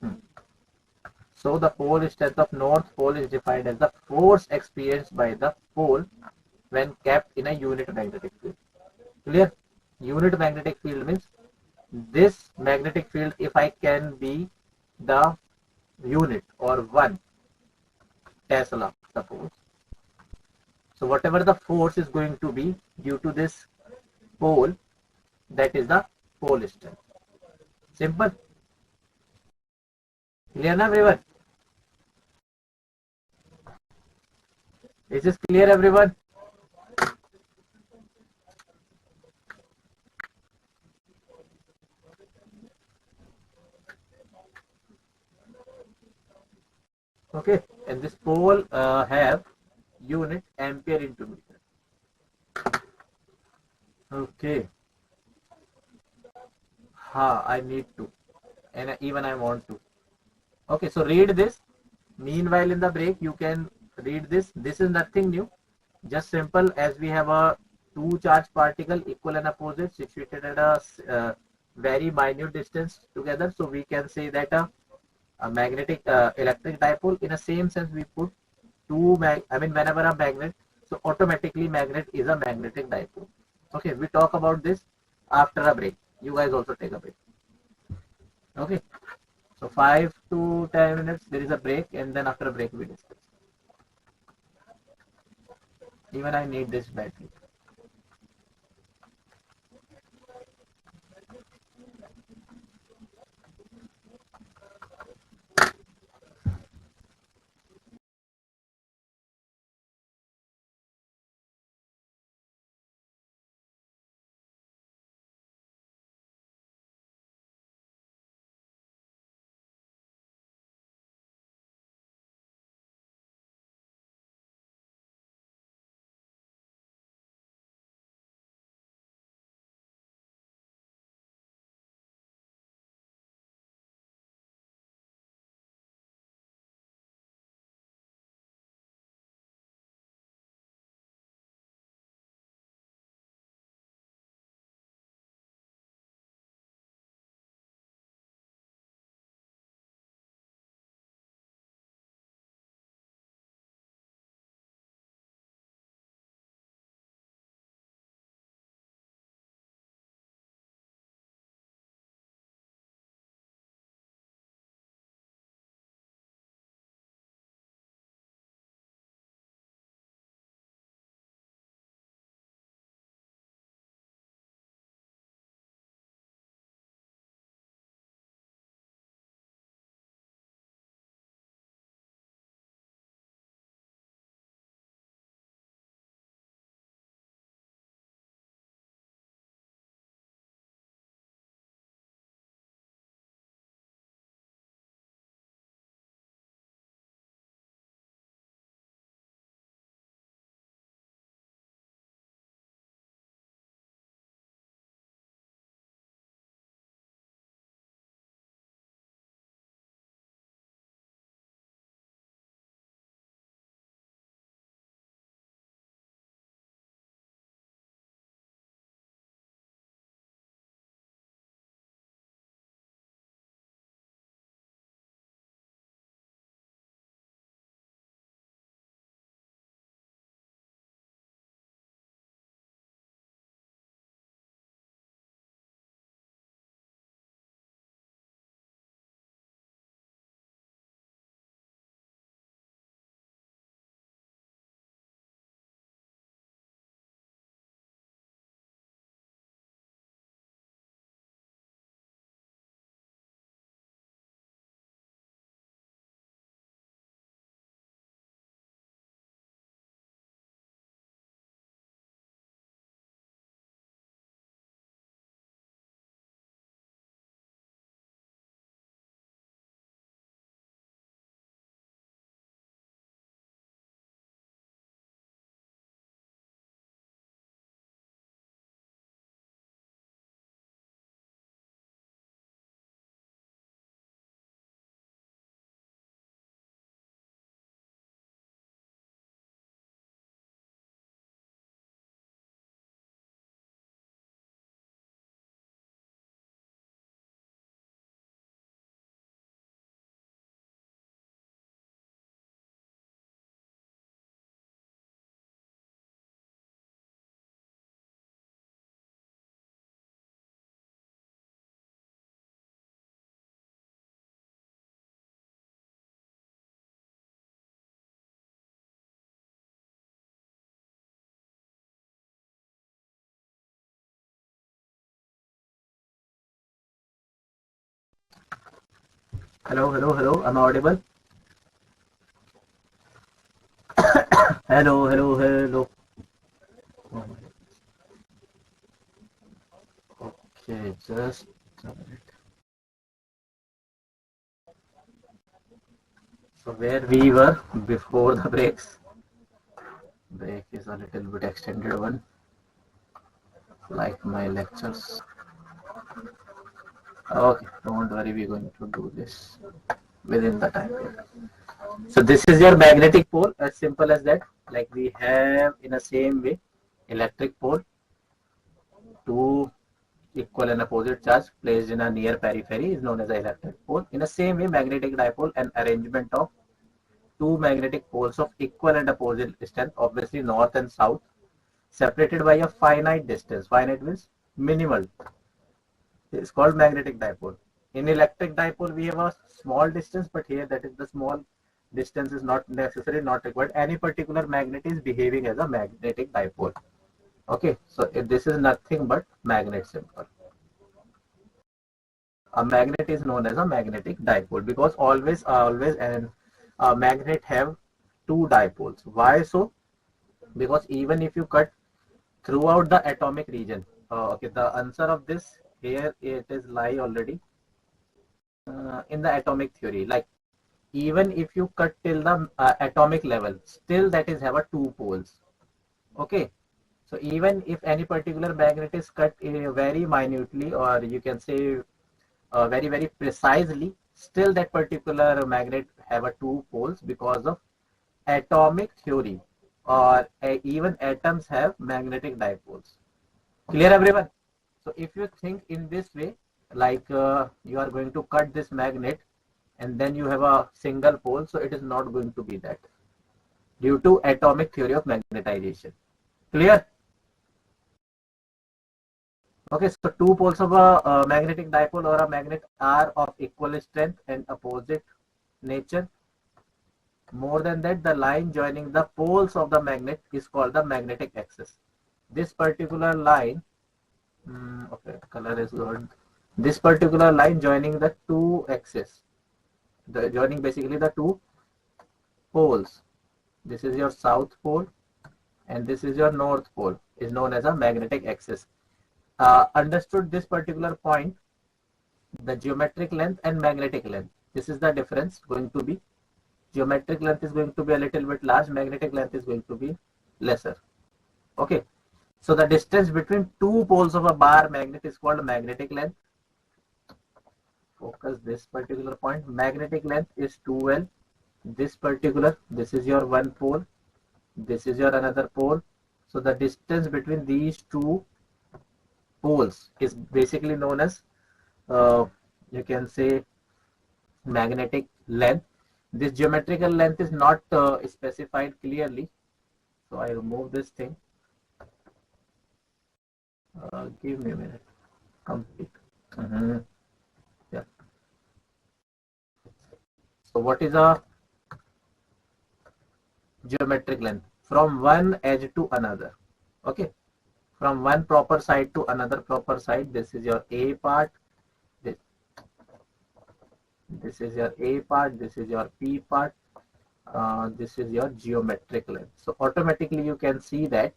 Hmm. So the pole strength of north pole is defined as the force experienced by the pole when kept in a unit magnetic field. Clear? Unit magnetic field means this magnetic field, if I can be the unit or 1 Tesla, suppose. So whatever the force is going to be due to this pole, that is the pole strength. Simple. Clear now, everyone? Is this clear, everyone? Okay, and this pole have unit ampere into meter. Okay. Ha, I need to, and even I want to. Okay, so read this. Meanwhile, in the break, you can read this. This is nothing new. Just simple, as we have a two charge particle equal and opposite situated at a very minute distance together. So we can say that a magnetic electric dipole, in the same sense we put whenever a magnet, so automatically magnet is a magnetic dipole. Okay, we talk about this after a break. You guys also take a break. Okay, so 5 to 10 minutes there is a break, and then after a break we discuss. Even I need this battery. Hello, hello, hello. Am I audible? Hello, hello, hello. Oh, okay, just a minute. So where we were before the breaks. Break is a little bit extended one, like my lectures. Okay, don't worry, we're going to do this within the time period. So this is your magnetic pole, as simple as that. Like we have in the same way, electric pole, two equal and opposite charge placed in a near periphery is known as an electric pole. In the same way, magnetic dipole, an arrangement of two magnetic poles of equal and opposite strength, obviously north and south, separated by a finite distance. Finite means minimal. It's called magnetic dipole. In electric dipole, we have a small distance, but here that is the small distance is not necessary, not required. Any particular magnet is behaving as a magnetic dipole. Okay, so if this is nothing but magnet simple. A magnet is known as a magnetic dipole because always an magnet have two dipoles. Why so? Because even if you cut throughout the atomic region, okay, the answer of this here it is lie already in the atomic theory. Like even if you cut till the atomic level, still that is have a two poles. Okay, so even if any particular magnet is cut very minutely, or you can say very precisely, still that particular magnet have a two poles because of atomic theory, or even atoms have magnetic dipoles. Clear, everyone? So if you think in this way, like you are going to cut this magnet and then you have a single pole, so it is not going to be that due to atomic theory of magnetization. Clear? Okay, so two poles of a magnetic dipole or a magnet are of equal strength and opposite nature. More than that, the line joining the poles of the magnet is called the magnetic axis. This particular line, okay, color is good. This particular line joining the two axes, joining basically the two poles. This is your south pole and this is your north pole, is known as a magnetic axis. Understood this particular point, the geometric length and magnetic length. This is the difference going to be. Geometric length is going to be a little bit large, magnetic length is going to be lesser. Okay, so the distance between two poles of a bar magnet is called magnetic length. Focus this particular point. Magnetic length is 2L. This is your one pole, this is your another pole. So the distance between these two poles is basically known as you can say magnetic length. This geometrical length is not specified clearly, so I remove this thing. Give me a minute. Complete. Yeah. So what is a geometric length? From one edge to another. Okay. From one proper side to another proper side. This is your A part. This is your A part. This is your P part. This is your geometric length. So automatically you can see that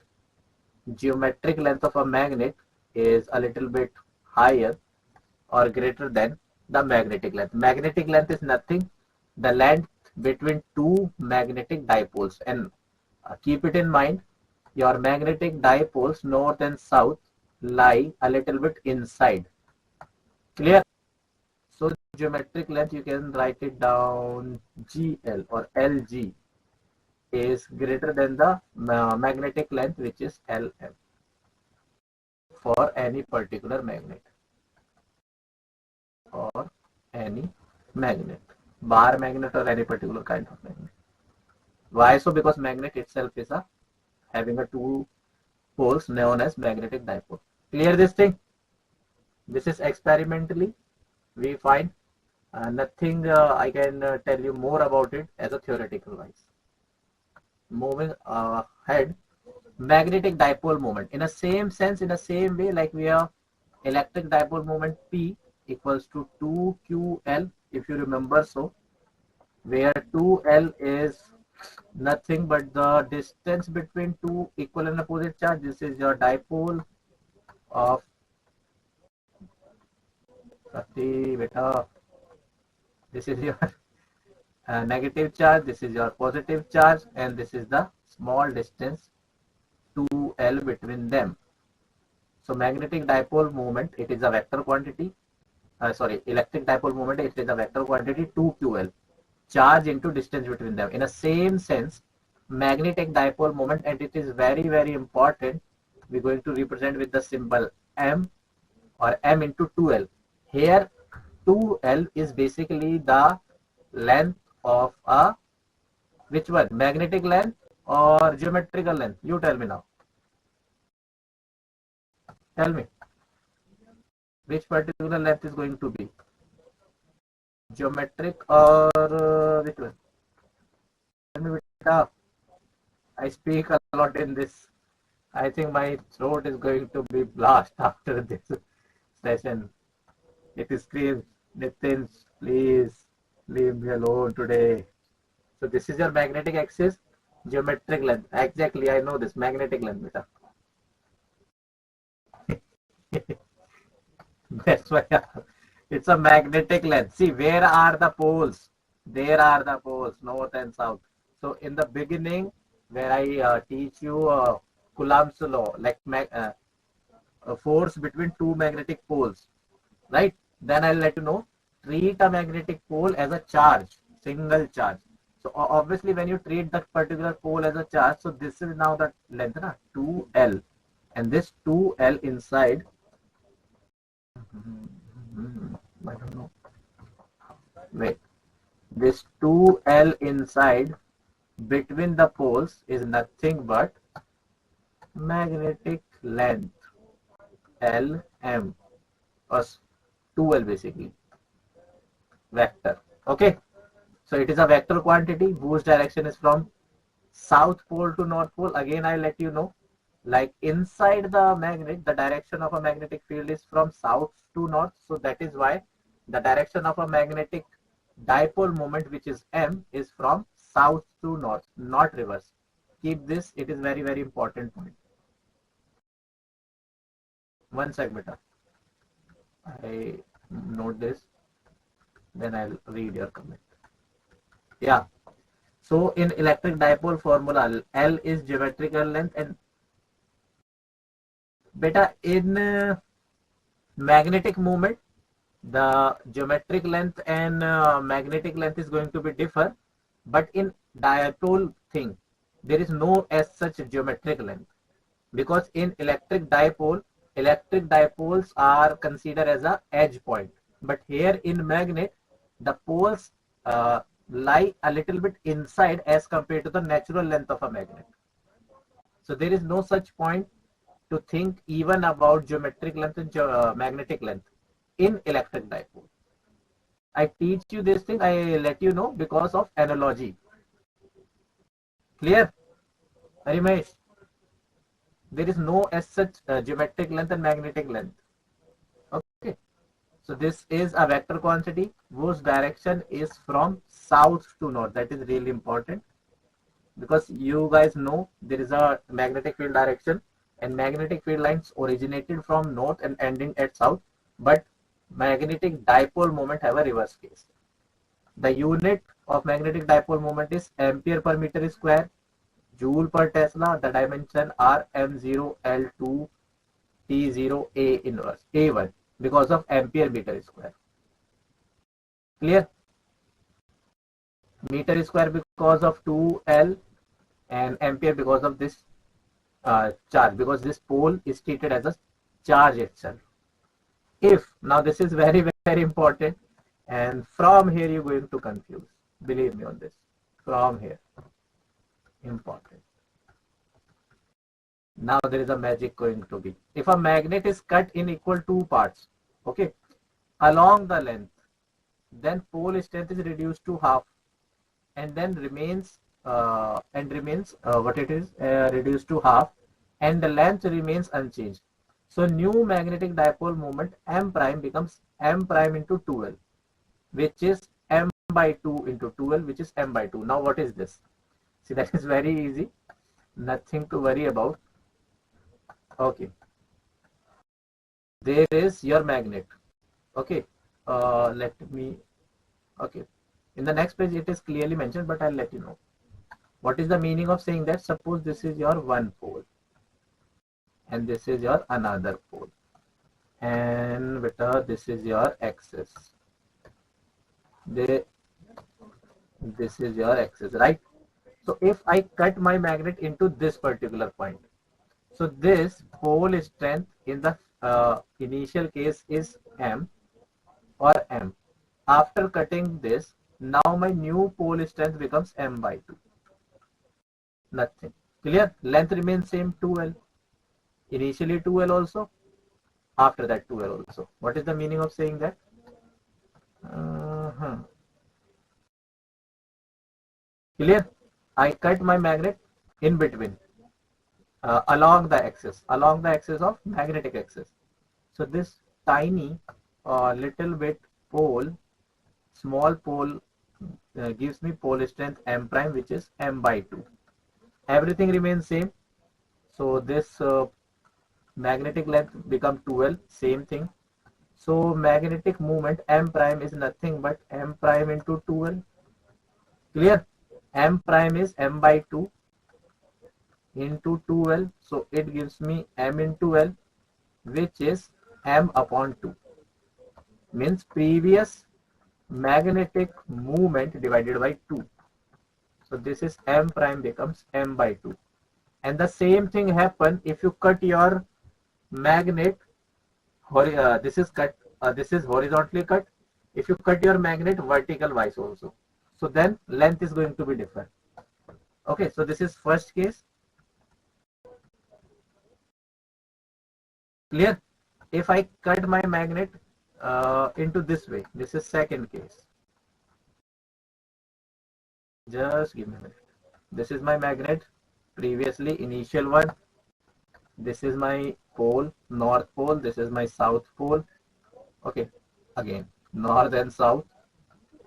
geometric length of a magnet is a little bit higher or greater than the magnetic length. Magnetic length is nothing, the length between two magnetic dipoles. And keep it in mind, your magnetic dipoles north and south lie a little bit inside. Clear? So geometric length, you can write it down, GL or LG is greater than the magnetic length, which is LM, for any particular magnet or any magnet, bar magnet or any particular kind of magnet. Why so? Because magnet itself is a having a two poles known as magnetic dipole. Clear this thing? This is experimentally we find nothing I can tell you more about it as a theoretical wise. Moving ahead, magnetic dipole moment. In the same sense, in the same way, like we have electric dipole moment P equals to 2QL if you remember so, where 2L is nothing but the distance between two equal and opposite charge. This is your dipole of beta. This is your negative charge, this is your positive charge, and this is the small distance 2L between them. So magnetic dipole moment, it is a vector quantity. Electric dipole moment, it is a vector quantity 2QL. Charge into distance between them. In the same sense, magnetic dipole moment, and it is very, very important, we're going to represent with the symbol M or M into 2L. Here 2L is basically the length of a, which one? Magnetic length or geometrical length? You tell me now. Tell me. Which particular length is going to be? Geometric or which one? Tell me, beta. I speak a lot in this. I think my throat is going to be blast after this session. It screams, Nitin, please leave me alone today. So this is your magnetic axis, geometric length. Exactly, I know this magnetic length, beta. That's why it's a magnetic length. See, where are the poles? There are the poles, north and south. So in the beginning, where I teach you Coulombs law, like a force between two magnetic poles, right? Then I'll let you know, treat a magnetic pole as a charge, single charge. So obviously when you treat that particular pole as a charge, so this is now the length, 2L. And this 2L inside, I don't know. Wait, this 2L inside between the poles is nothing but magnetic length, LM, or 2L basically, vector. Okay, so it is a vector quantity whose direction is from south pole to north pole. Again, I'll let you know, like inside the magnet, the direction of a magnetic field is from south to north. So that is why the direction of a magnetic dipole moment, which is M, is from south to north, not reverse. Keep this, it is very, very important point. One sec, beta. I note this, then I'll read your comment. Yeah. So in electric dipole formula, L is geometrical length, and beta in magnetic moment, the geometric length and magnetic length is going to be differ, but in dipole thing, there is no as such geometric length, because in electric dipoles are considered as a edge point, but here in magnet, the poles lie a little bit inside as compared to the natural length of a magnet. So there is no such point to think even about geometric length and magnetic length in electric dipole. I teach you this thing, I let you know because of analogy. Clear? Harimesh? There is no as such geometric length and magnetic length. Okay. So this is a vector quantity whose direction is from south to north. That is really important, because you guys know there is a magnetic field direction, and magnetic field lines originated from north and ending at south, but magnetic dipole moment have a reverse case. The unit of magnetic dipole moment is ampere per meter square, joule per Tesla. The dimension are M0, L2, T0, A inverse, A1, because of ampere meter square. Clear? Meter square because of 2L, and ampere because of this charge, because this pole is treated as a charge itself. If, now this is very, very important, and from here you're going to confuse, believe me on this, from here, important. Now there is a magic going to be, if a magnet is cut in equal two parts, okay, along the length, then pole strength is reduced to half, and then remains what it is, reduced to half, and the length remains unchanged. So new magnetic dipole moment M prime becomes M prime into 2L. which is m by 2 into 2l, which is m by 2. Now what is this? See, that is very easy, nothing to worry about. Okay, there is your magnet. Okay, let me, okay, in the next page it is clearly mentioned, but I'll let you know. What is the meaning of saying that? Suppose this is your one pole and this is your another pole, and beta, this is your axis. This is your axis, right? So if I cut my magnet into this particular point, so this pole strength in the initial case is m or m. After cutting this, now my new pole strength becomes m by 2. Nothing. Clear? Length remains same, 2l. Initially 2l also, after that 2l also. What is the meaning of saying that? Clear? I cut my magnet in between, along the axis of magnetic axis. So this tiny little bit pole, small pole, gives me pole strength m prime, which is m by 2. Everything remains same. So this magnetic length become 2l, same thing. So magnetic moment m prime is nothing but m prime into 2l. Clear? M prime is m by 2 into 2l. So it gives me m into l, which is m upon 2. Means previous magnetic moment divided by 2. So this is m prime becomes m by 2. And the same thing happen if you cut your magnet. This is cut. This is horizontally cut. If you cut your magnet vertical wise also, so then length is going to be different. Okay, so this is first case. Clear? If I cut my magnet into this way, this is second case. Just give me a minute. This is my magnet, previously initial one. This is my pole, north pole. This is my south pole. Okay, again, north and south,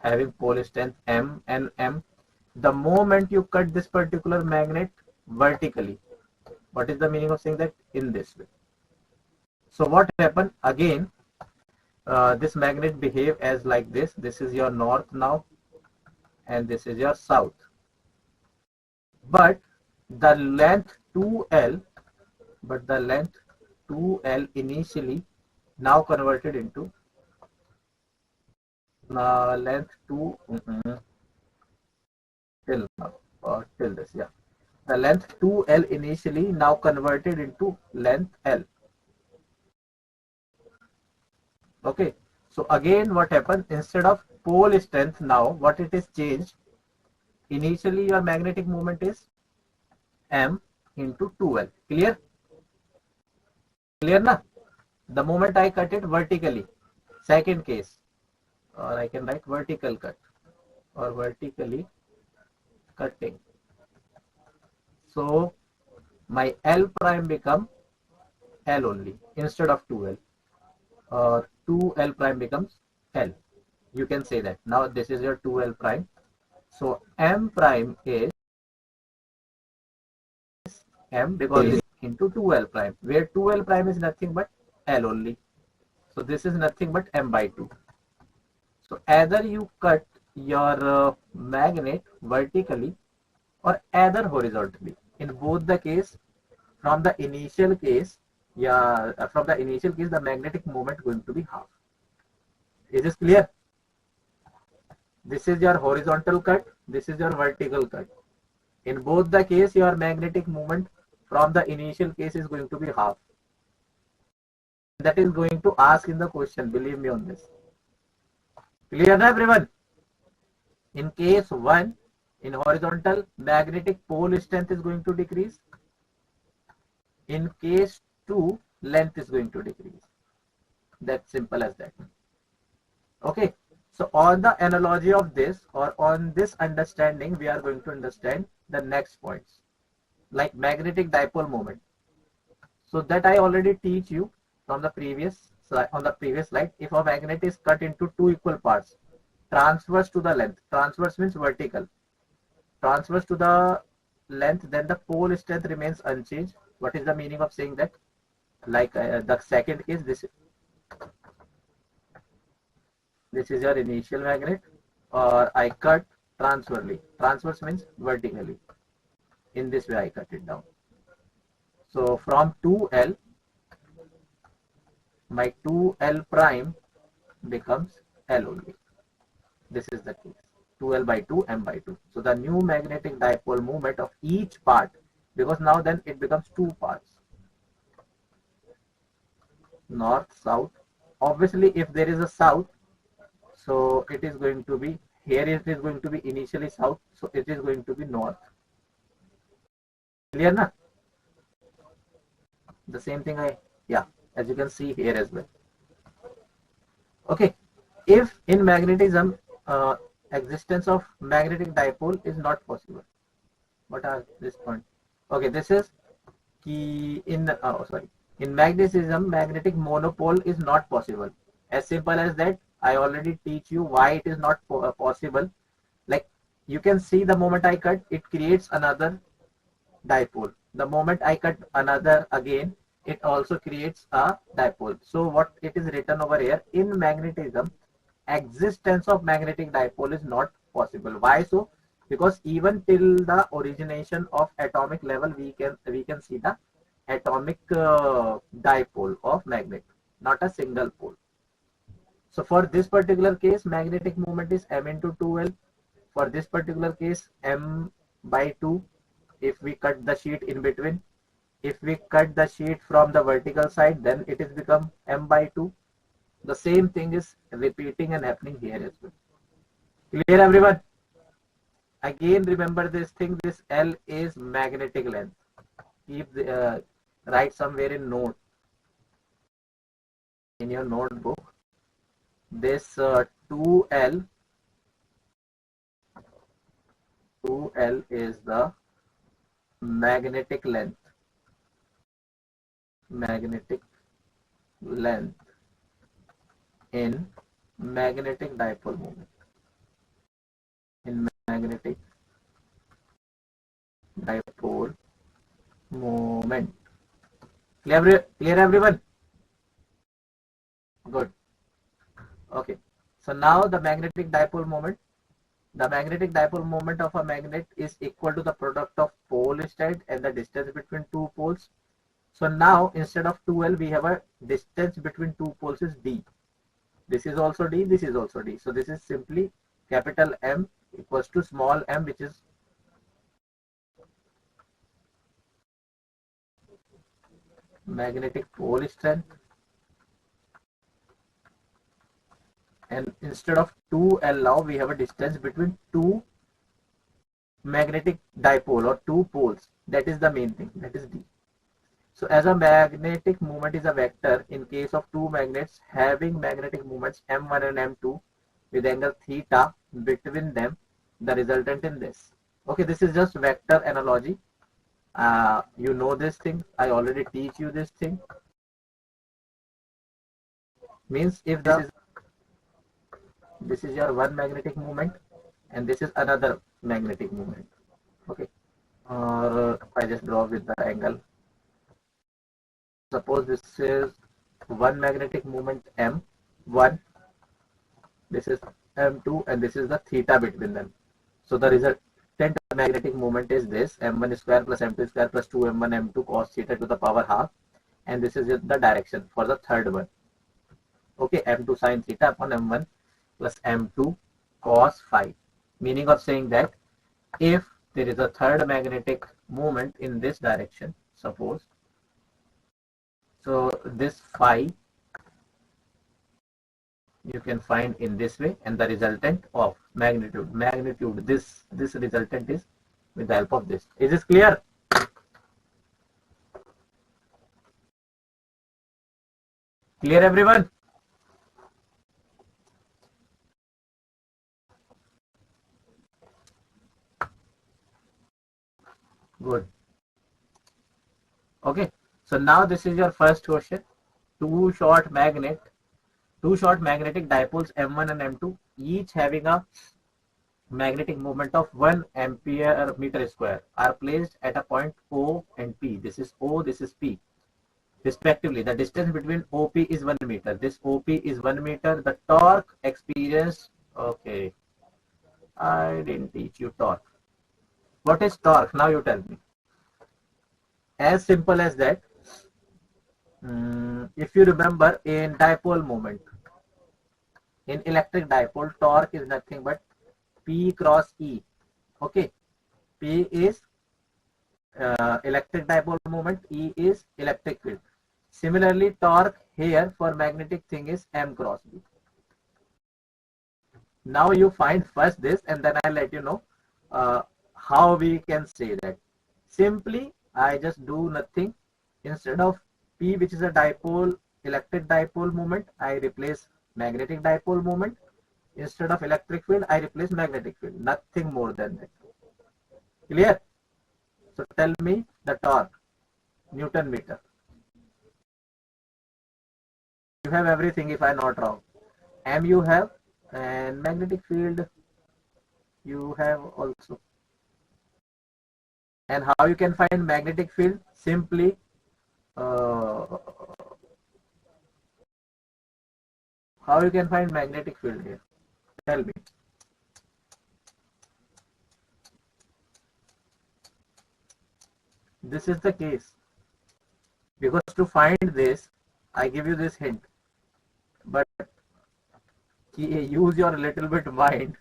having pole strength m and m. The moment you cut this particular magnet vertically, what is the meaning of saying that? In this way. So what happened again? This magnet behave as like this. This is your north now, and this is your south. But the length 2l, initially now converted into length 2 till now, or till this, yeah. The length 2l initially now converted into length l. Okay, so again what happened? Instead of pole strength, now what it is changed? Initially your magnetic moment is m into 2l. Clear? Clear na? The moment I cut it vertically, second case, or I can write vertical cut or vertically cutting. So my L prime become L only instead of 2L, or 2L prime becomes L. You can say that. Now this is your 2L prime. So M prime is M because it is into 2L prime, where 2L prime is nothing but L only. So this is nothing but M by 2. So either you cut your magnet vertically or either horizontally. In both the case, from the initial case, the magnetic moment going to be half. Is this clear? This is your horizontal cut. This is your vertical cut. In both the case, your magnetic moment from the initial case is going to be half. That is going to ask in the question. Believe me on this. Clear na everyone? In case 1, in horizontal, magnetic pole strength is going to decrease. In case 2, length is going to decrease. That's simple as that. Okay. So on the analogy of this, or on this understanding, we are going to understand the next points, like magnetic dipole moment. So that I already teach you from the previous slide. On the previous slide, if a magnet is cut into 2 equal parts, transverse to the length. Transverse means vertical. Transverse to the length, then the pole strength remains unchanged. What is the meaning of saying that? Like the second case, this is your initial magnet, or I cut transversely. Transverse means vertically. In this way I cut it down. So from 2L, my 2L prime becomes L only. This is the case. 2L by 2, M by 2. So the new magnetic dipole moment of each part, because now then it becomes two parts. North, south. Obviously, if there is a south, so it is going to be, here it is going to be initially south, so it is going to be north. Clear na? The same thing as you can see here as well. Okay, if in magnetism existence of magnetic dipole is not possible, what are this point? Okay, this is key in in magnetism magnetic monopole is not possible. As simple as that. I already teach you why it is not possible. Like you can see, the moment I cut, it creates another dipole. The moment I cut another again, it also creates a dipole. So what it is written over here, in magnetism existence of magnetic dipole is not possible. Why so? Because even till the origination of atomic level, we can see the atomic dipole of magnet, not a single pole. So for this particular case, magnetic moment is M into 2L. For this particular case, M by 2. If we cut the sheet in between, if we cut the sheet from the vertical side, then it is become M by 2. The same thing is repeating and happening here as well. Clear everyone? Again, remember this thing, this L is magnetic length. Keep write somewhere in note, in your notebook, this 2L is the magnetic length in magnetic dipole moment. In magnetic dipole moment. Clear everyone? Good. Okay. So now the magnetic dipole moment. The magnetic dipole moment of a magnet is equal to the product of pole strength and the distance between two poles. So now instead of 2L, we have a distance between two poles is D. This is also D, this is also D. So this is simply capital M equals to small m, which is magnetic pole strength. And instead of 2L now, we have a distance between two magnetic dipole or two poles. That is the main thing, that is D. So as a magnetic moment is a vector, in case of two magnets having magnetic moments M1 and M2 with angle theta between them, the resultant in this. Okay, this is just vector analogy. You know this thing. I already teach you this thing. Means if this is your one magnetic moment and this is another magnetic moment. Okay, or I just draw with the angle. Suppose this is one magnetic moment M1, this is M2, and this is the theta between them. So the resultant magnetic moment is this M1 square plus M2 square plus 2M1 M2 cos theta to the power half, and this is the direction for the third one. Okay, M2 sin theta upon M1 plus M2 cos phi. Meaning of saying that if there is a third magnetic moment in this direction, suppose, so this phi you can find in this way, and the resultant of magnitude, this resultant is with the help of this. Is this clear? Clear everyone? Good. Okay, so now this is your first question. Two short magnetic dipoles M1 and M2 each having a magnetic moment of 1 ampere meter square are placed at a point O and P. This is O, this is P. Respectively, the distance between OP is 1 meter. This OP is 1 meter. The torque experienced, okay, I didn't teach you torque. What is torque? Now you tell me. As simple as that. If you remember in dipole moment, in electric dipole, torque is nothing but P cross E. Okay, P is electric dipole moment, E is electric field. Similarly, torque here for magnetic thing is M cross B. Now you find first this, and then I'll let you know how we can say that. Simply, I just do nothing. Instead of P, which is a dipole, electric dipole moment, I replace magnetic dipole moment. Instead of electric field, I replace magnetic field. Nothing more than that. Clear? So tell me the torque, Newton meter. You have everything if I'm not wrong. M you have, and magnetic field you have also. And how you can find magnetic field? Simply how you can find magnetic field here? Tell me. This is the case. Because to find this, I give you this hint. But use your little bit mind.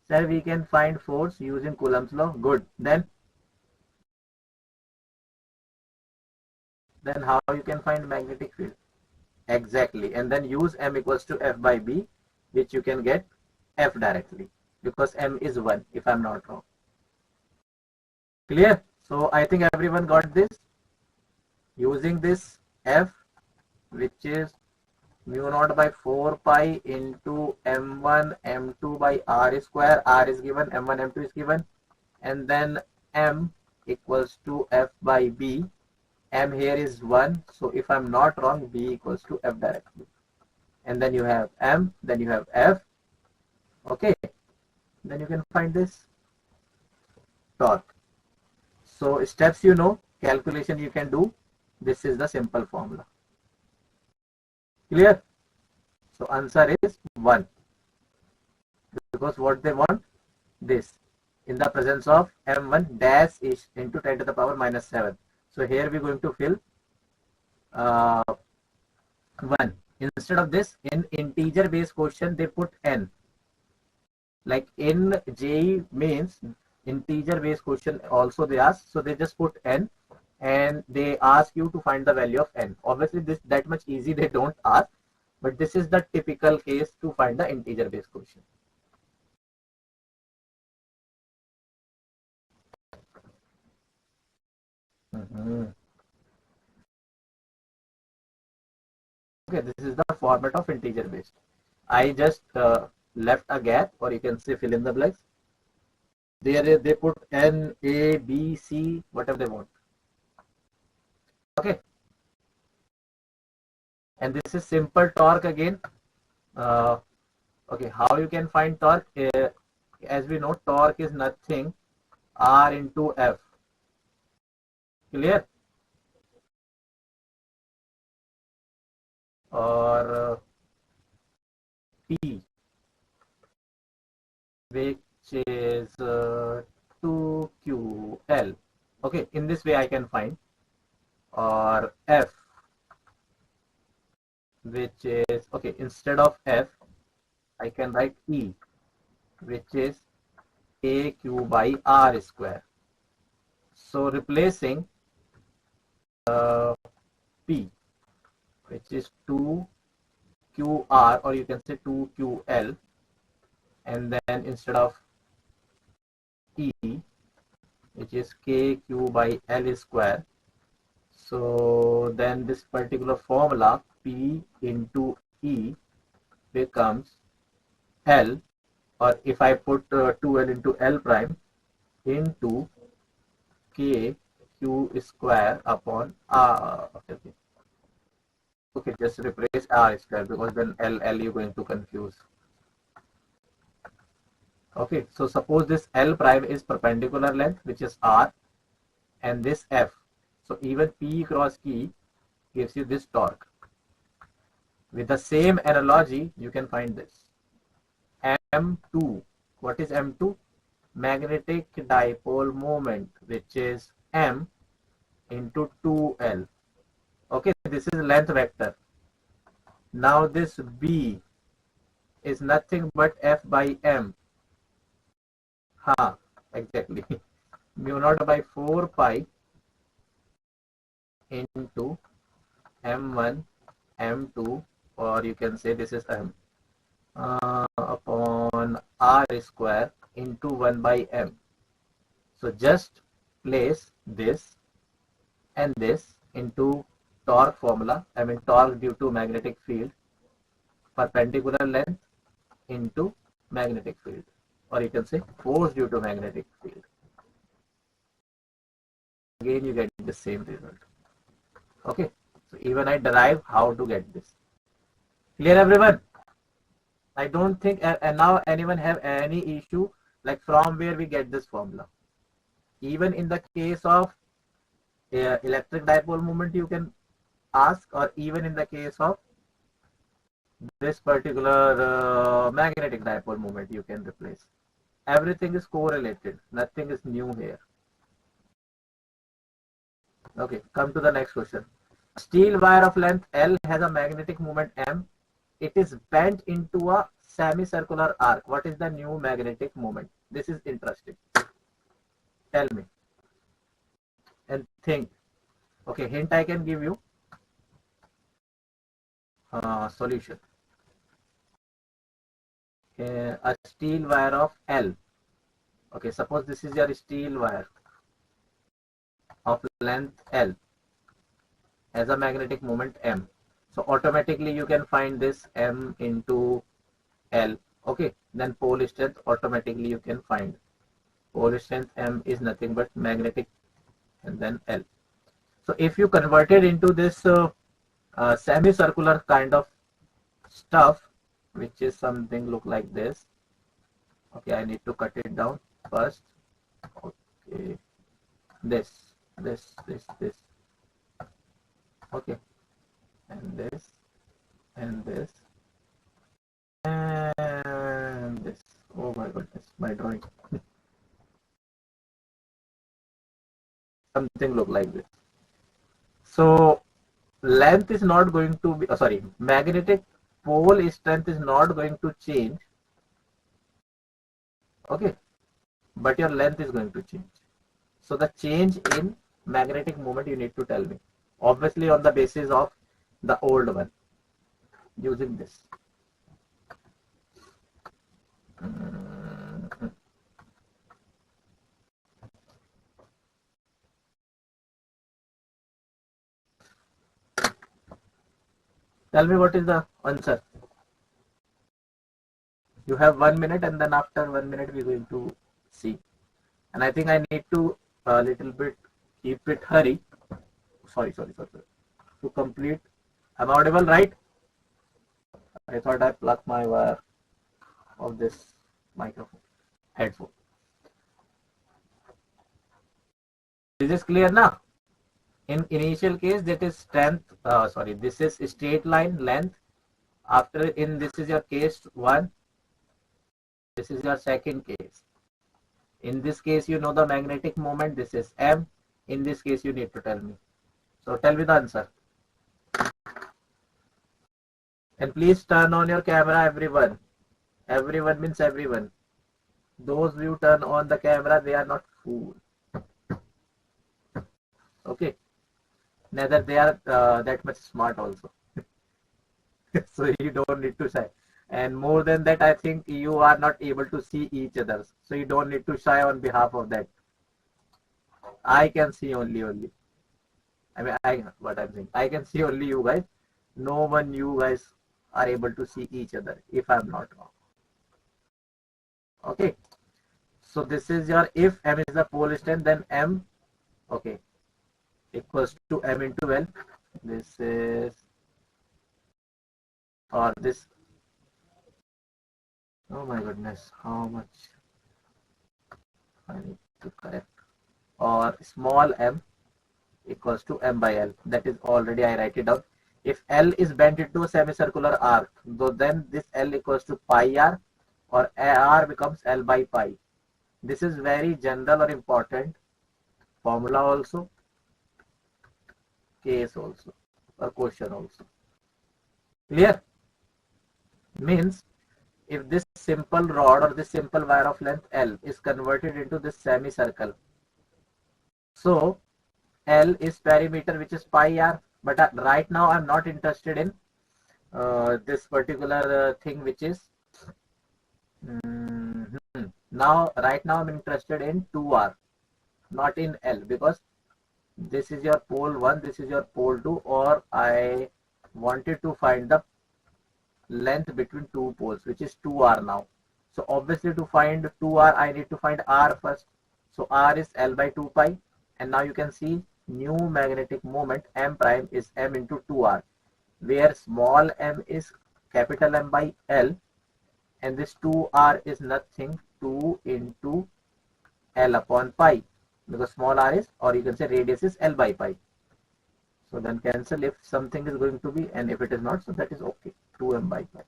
Sir, we can find force using Coulombs law. Good. Then how you can find magnetic field? Exactly. And then use M equals to F by B, which you can get F directly. Because M is 1, if I'm not wrong. Clear? So I think everyone got this. Using this F, which is mu naught by 4 pi into M1 M2 by R square. R is given, M1 M2 is given, and then M equals to F by B. M here is 1, so if I'm not wrong, B equals to F directly. And then you have M, then you have F. Okay, then you can find this torque. So steps you know, calculation you can do. This is the simple formula. Clear? So answer is 1. Because what they want? This. In the presence of M1 dash is into 10 to the power minus 7. So here we're going to fill 1. Instead of this, in integer based question, they put n. Like in JE means integer based question also they ask. So they just put n and they ask you to find the value of n. Obviously, this that much easy they don't ask. But this is the typical case to find the integer based question. Okay, this is the format of integer based. I just left a gap, or you can say fill in the blanks. There they put N, A, B, C, whatever they want. Okay. And this is simple torque again. Okay, how you can find torque? As we know, torque is nothing R into F. Clear? Or P, which is 2QL. Okay, in this way I can find. Or F, which is, okay, instead of F, I can write E, which is AQ by R square. So replacing P, which is 2QR, or you can say 2QL, and then instead of E, which is KQ by L square. So then this particular formula, P into E, becomes L, or if I put 2L into L prime, into K Q square upon R. Okay, just replace R square, because then L you're going to confuse. Okay, so suppose this L prime is perpendicular length, which is R, and this F. So even P cross Q gives you this torque. With the same analogy, you can find this. M2. What is M2? Magnetic dipole moment, which is M into 2L. Okay, this is length vector. Now this B is nothing but F by M. Exactly. Mu naught by 4 pi into M1, M2, or you can say this is M, upon R square into 1 by M. So just place this and this into torque formula. I mean torque due to magnetic field, perpendicular length into magnetic field, or you can say force due to magnetic field. Again you get the same result. Okay, so even I derive how to get this. Clear everyone? I don't think now anyone have any issue like from where we get this formula. Even in the case of electric dipole moment you can ask, or even in the case of this particular magnetic dipole moment you can replace. Everything is correlated, nothing is new here. Okay, come to the next question. Steel wire of length L has a magnetic moment M. It is bent into a semicircular arc. What is the new magnetic moment? This is interesting. Tell me and think. Okay, hint I can give you. Solution. A steel wire of L. Okay, suppose this is your steel wire of length L has a magnetic moment M. So automatically you can find this M into L. Okay, then pole strength automatically you can find. Pole strength M is nothing but magnetic and then L. So if you convert it into this semicircular kind of stuff, which is something look like this. Okay, I need to cut it down first. Okay, this. Okay, and this, and this, and this. Oh my goodness, my drawing. Something look like this. So length is not going to be, sorry, magnetic pole strength is not going to change. Okay, but your length is going to change. So the change in magnetic moment you need to tell me. Obviously on the basis of the old one, using this. Tell me what is the answer. You have 1 minute, and then after 1 minute we're going to see. And I think I need to a little bit keep it hurry. Sorry. To complete. I'm audible, right? I thought I plugged my wire of this microphone, headphone. This is clear now. In initial case, that is strength. This is straight line length. After in this is your case 1. This is your second case. In this case, you know the magnetic moment. This is M. In this case, you need to tell me. So tell me the answer. And please turn on your camera, everyone. Everyone means everyone. Those who turn on the camera, they are not fools. Okay. Neither they are that much smart also. So you don't need to shy. And more than that, I think you are not able to see each other. So you don't need to shy on behalf of that. I can see only. I mean, what I'm saying. I can see only you guys. No one you guys are able to see each other, if I'm not wrong. Okay. So this is your, if M is the pole strength, then M, okay, equals to M into L. This is, or this, oh my goodness, how much I need to correct, or small m equals to m by L. That is already I write it down. If L is bent into a semicircular arc, so then this L equals to pi r, or r becomes L by pi. This is very general or important formula also, case also, or question also. Clear? Means if this simple rod or this simple wire of length L is converted into this semicircle, so L is perimeter, which is pi r, but right now I'm not interested in this particular thing, which is right now I'm interested in 2r, not in L, because this is your pole 1, this is your pole 2, or I wanted to find the length between two poles, which is 2r now. So obviously to find 2r, I need to find r first. So r is L by 2 pi, and now you can see new magnetic moment m prime is m into 2r, where small m is capital M by L, and this 2r is nothing 2 into L upon pi, because small r is, or you can say radius is L by pi. So then cancel if something is going to be, and if it is not, so that is okay. 2m by pi.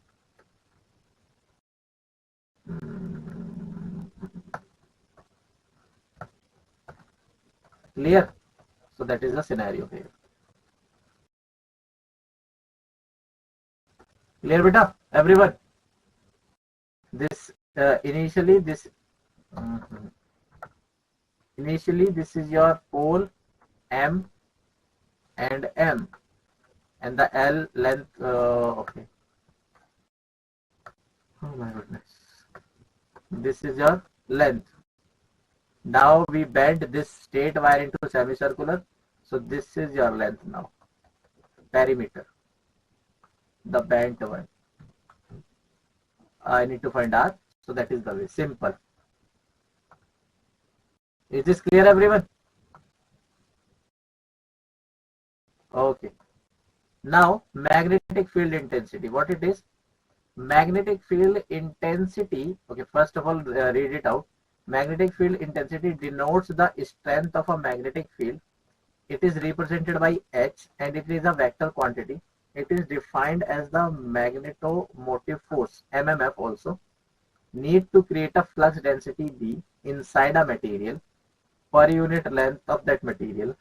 Clear? So that is the scenario here. Clear, beta? Everyone? This initially this is your pole M and M, and the L length. Okay. Oh my goodness. This is your length. Now we bend this straight wire into semicircular. So this is your length now. Perimeter. The bent one. I need to find R. So that is the way. Simple. Is this clear, everyone? Okay. Now magnetic field intensity. What it is? Magnetic field intensity. Okay. First of all, read it out. Magnetic field intensity denotes the strength of a magnetic field. It is represented by H, and it is a vector quantity. It is defined as the magnetomotive force, MMF also, need to create a flux density B inside a material per unit length of that material.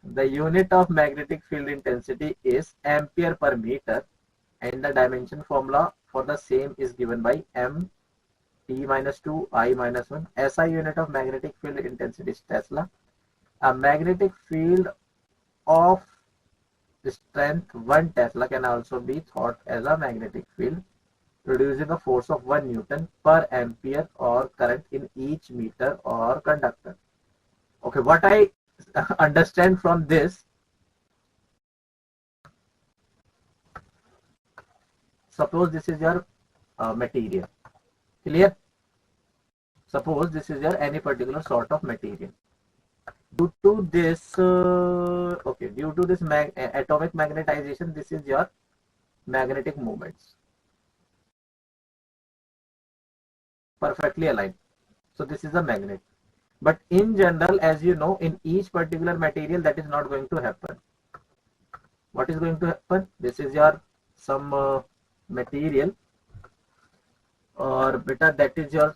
The unit of magnetic field intensity is ampere per meter, and the dimension formula for the same is given by M T minus 2 I minus 1. SI unit of magnetic field intensity is Tesla. A magnetic field of strength 1 Tesla can also be thought as a magnetic field producing a force of 1 Newton per ampere or current in each meter or conductor. Okay, what I understand from this, suppose this is your material. Clear? Suppose this is your any particular sort of material. Due to this atomic magnetization, this is your magnetic moments. Perfectly aligned. So this is a magnet. But in general, as you know, in each particular material, that is not going to happen. What is going to happen? This is your some material, or beta, that is your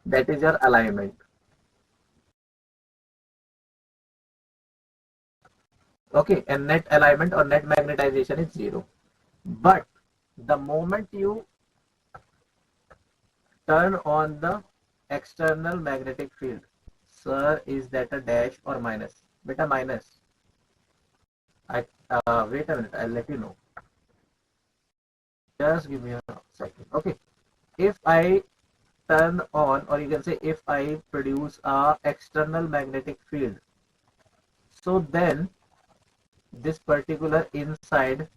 that is your alignment. Okay, and net alignment or net magnetization is 0. But the moment you turn on the external magnetic field, sir, is that a dash or minus? Beta, minus. Wait a minute, I'll let you know. Just give me a second. Okay, if I turn on, or you can say if I produce a external magnetic field, so then this particular inside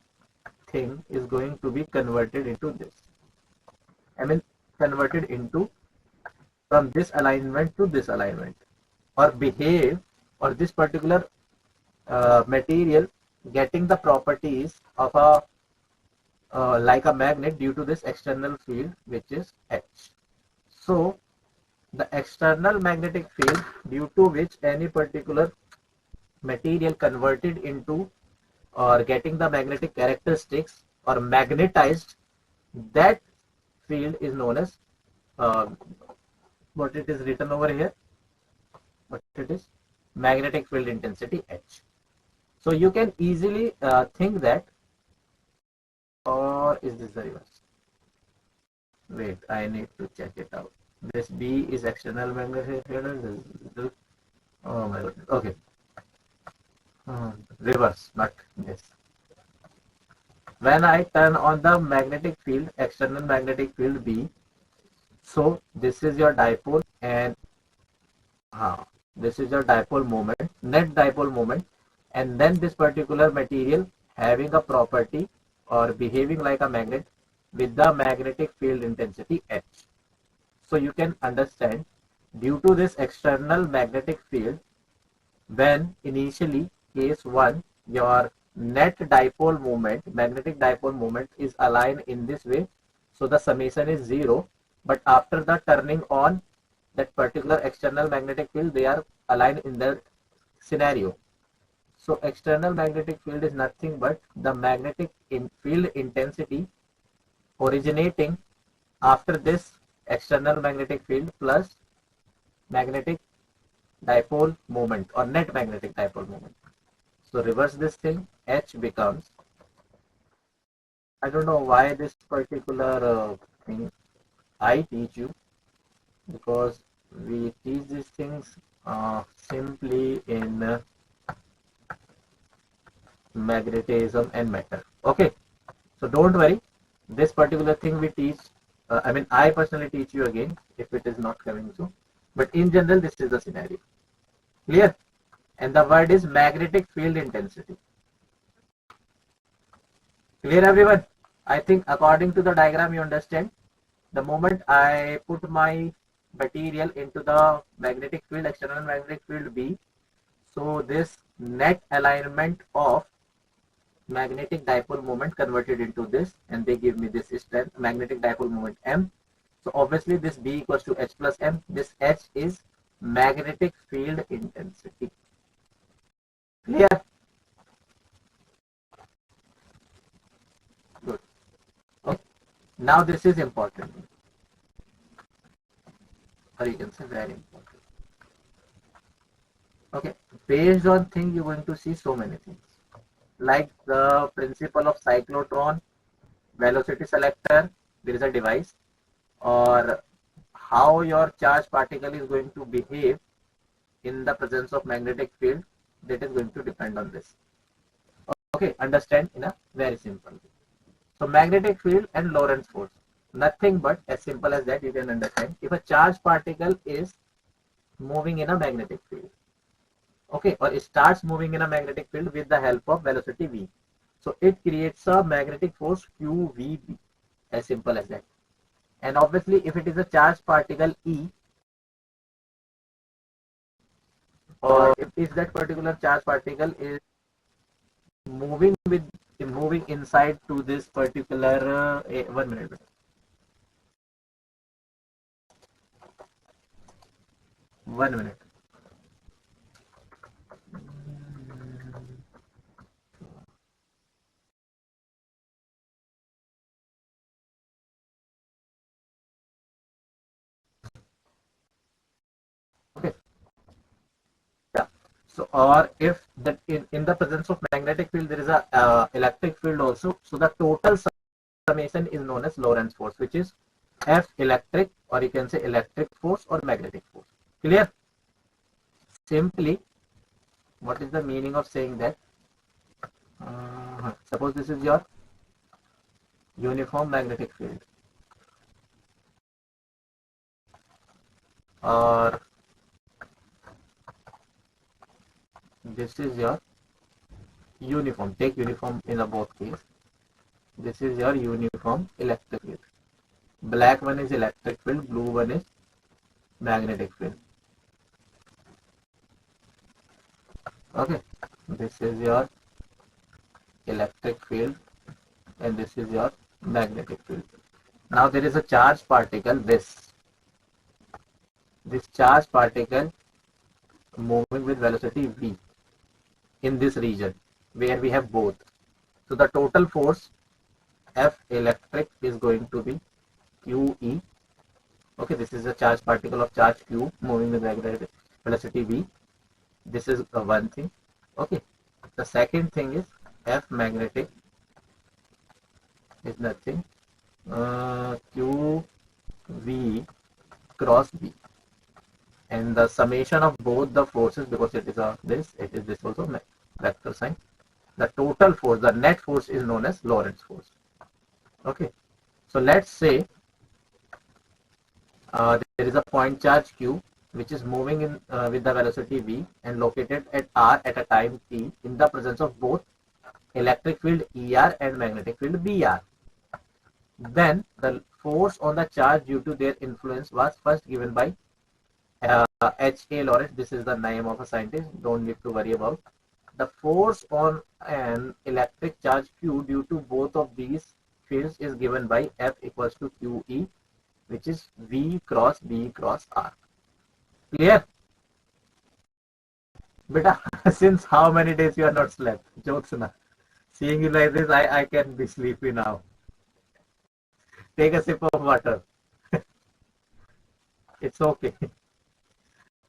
thing is going to be converted into this. I mean, converted into from this alignment to this alignment, or behave, or this particular material getting the properties of a like a magnet due to this external field which is H. So the external magnetic field due to which any particular material converted into or getting the magnetic characteristics or magnetized, that field is known as uh, what it is written over here, what it is, magnetic field intensity H. So you can easily think that, or is this the reverse? Wait, I need to check it out. This B is external magnetic field. Oh my goodness. Okay. Reverse, not this. When I turn on the magnetic field, external magnetic field B, so this is your dipole and this is your dipole moment, net dipole moment, and then this particular material having a property or behaving like a magnet with the magnetic field intensity H. So you can understand, due to this external magnetic field, when initially case 1 your net dipole moment, magnetic dipole moment is aligned in this way, so the summation is 0, but after the turning on that particular external magnetic field, they are aligned in the scenario. So external magnetic field is nothing but the magnetic field intensity originating after this external magnetic field plus magnetic dipole moment or net magnetic dipole moment. So reverse this thing, H becomes, I don't know why this particular thing I teach you, because we teach these things simply in magnetism and matter. Okay, so don't worry, this particular thing we teach, I mean I personally teach you again if it is not coming so, but in general this is the scenario. Clear? And the word is magnetic field intensity. Clear everyone? I think according to the diagram you understand. The moment I put my material into the magnetic field, external magnetic field B, so this net alignment of magnetic dipole moment converted into this, and they give me this strength, magnetic dipole moment M. So obviously this B equals to H plus M. This H is magnetic field intensity. Clear? Good. Okay. Now this is important, or you can say very important. Okay. Based on thing, you're going to see so many things, like the principle of cyclotron, velocity selector, there is a device, or how your charged particle is going to behave in the presence of magnetic field, that is going to depend on this. Okay, understand in a very simple way. So magnetic field and Lorentz force, nothing but as simple as that you can understand. If a charged particle is moving in a magnetic field, okay, or it starts moving in a magnetic field with the help of velocity v, so it creates a magnetic force qvb, as simple as that. And obviously if it is a charged particle E, or if that particular charged particle is moving inside to this particular 1 minute, one minute. Okay, yeah. So or if that in the presence of magnetic field there is a electric field also, so the total summation is known as Lorentz force, which is F electric, or you can say electric force or magnetic force. Clear? Simply, what is the meaning of saying that? Suppose this is your uniform magnetic field, or this is your uniform. Take uniform in a both case. This is your uniform electric field. Black one is electric field, blue one is magnetic field. Okay, this is your electric field and this is your magnetic field. Now there is a charged particle, this charged particle moving with velocity v in this region where we have both. So the total force F electric is going to be QE. Okay, this is a charged particle of charge Q moving with magnetic velocity v. This is one thing. Okay, the second thing is F magnetic is nothing QV cross V, and the summation of both the forces, because it is this also vector sign, the total force, the net force is known as Lorentz force. Okay, so let's say there is a point charge Q which is moving in with the velocity v and located at r at a time t in the presence of both electric field ER and magnetic field BR. Then the force on the charge due to their influence was first given by H.A. Lorentz. This is the name of a scientist, don't need to worry about. The force on an electric charge Q due to both of these fields is given by F equals to QE, which is V cross B cross R. Clear? Beta, since how many days you are not slept? Jokes na. Seeing you like this, I can be sleepy now. Take a sip of water. It's okay.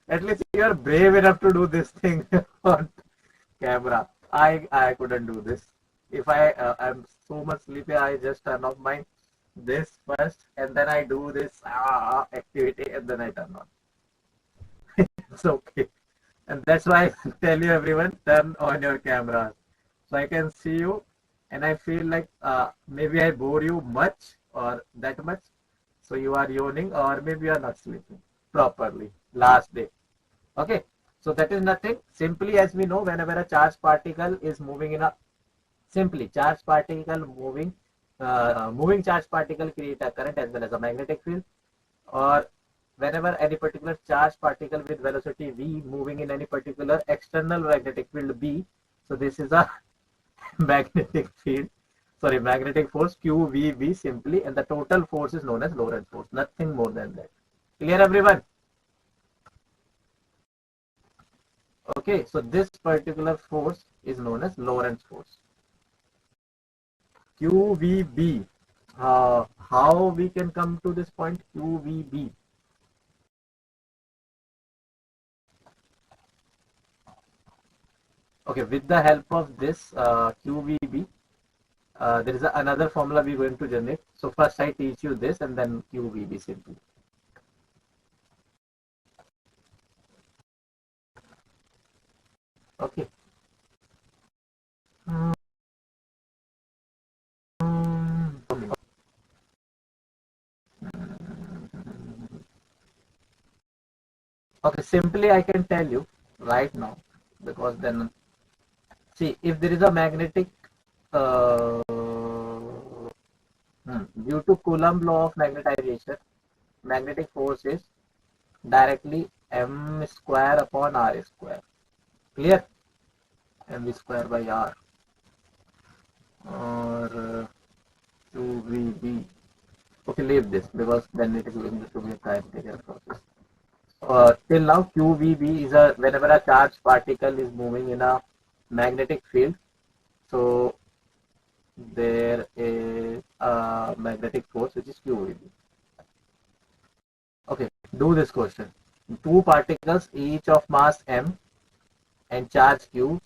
At least you are brave enough to do this thing on camera. I couldn't do this. If I'm so much sleepy, I just turn off my this first and then I do this activity and then I turn on. It's okay. And that's why I tell you everyone, turn on your cameras so I can see you, and I feel like maybe I bore you much or that much, so you are yawning or maybe you are not sleeping properly last day. Okay, so that is nothing. Simply, as we know, whenever a charged particle is moving in a simply charged particle moving charged particle create a current as well as a magnetic field, or whenever any particular charged particle with velocity v moving in any particular external magnetic field B, so this is a magnetic field, sorry, magnetic force QVB simply, and the total force is known as Lorentz force, nothing more than that. Clear everyone? Okay, so this particular force is known as Lorentz force. QVB, how we can come to this point QVB? Okay, with the help of this QVB, there is another formula we're going to generate. So first I teach you this and then QVB simply. Okay. Okay, simply I can tell you right now, because then see, if there is a magnetic due to Coulomb law of magnetization, magnetic force is directly m square upon r square. Clear? M square by r, or 2vb. Okay, leave this because then it is going to be a time taker process. Till now, QVB is a whenever a charged particle is moving in a magnetic field, so there is a magnetic force which is QVB. Okay, do this question. Two particles, each of mass m and charge q,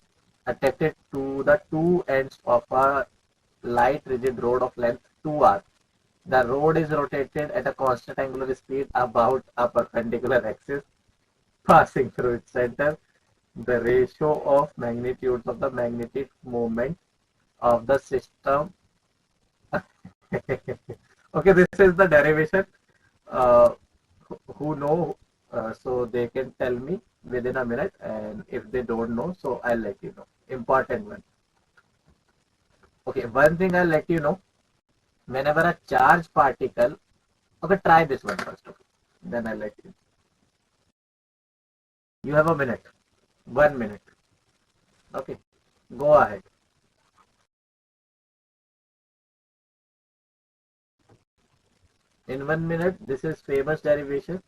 attracted to the two ends of a light rigid rod of length 2r. The rod is rotated at a constant angular speed about a perpendicular axis, passing through its center. The ratio of magnitudes of the magnetic moment of the system. Okay, this is the derivation. Who know, so they can tell me within a minute, and if they don't know, so I'll let you know. Important one. Okay, one thing I'll let you know. Whenever a charged particle, okay, try this one first. Okay, then I'll let you. You have a minute, 1 minute. Okay, go ahead. in 1 minute. This is famous derivation.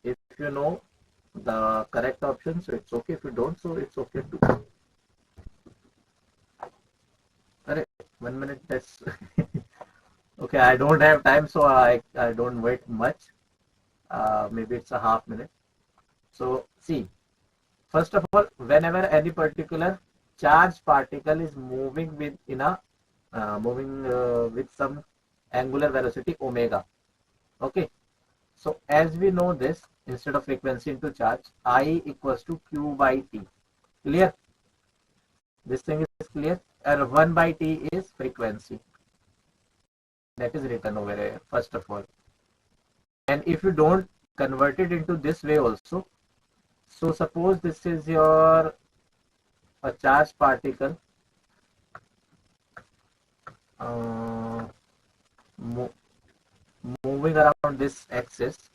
If you know the correct option, so it's okay. If you don't, so it's okay too. Correct. 1 minute test. Okay, I don't have time, so I don't wait much. Maybe it's a half minute. So see, first of all, whenever any particular charged particle is moving with some angular velocity omega. Okay, so as we know this, instead of frequency into charge, I equals to q by t. Clear? This thing is clear. And 1 by t is frequency. That is written over here, first of all. And if you don't convert it into this way also, so suppose this is your a charged particle mo moving around this axis.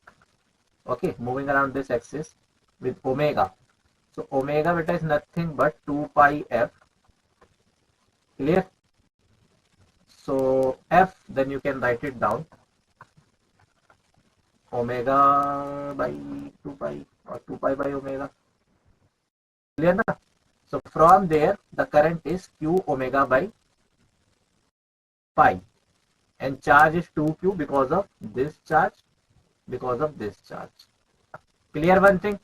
Okay, moving around this axis with omega. So omega beta is nothing but 2 pi f. Clear? So f, then you can write it down, omega by 2 pi or 2 pi by omega. Clear na? So from there the current is q omega by pi, and charge is 2q because of this charge, Clear one thing?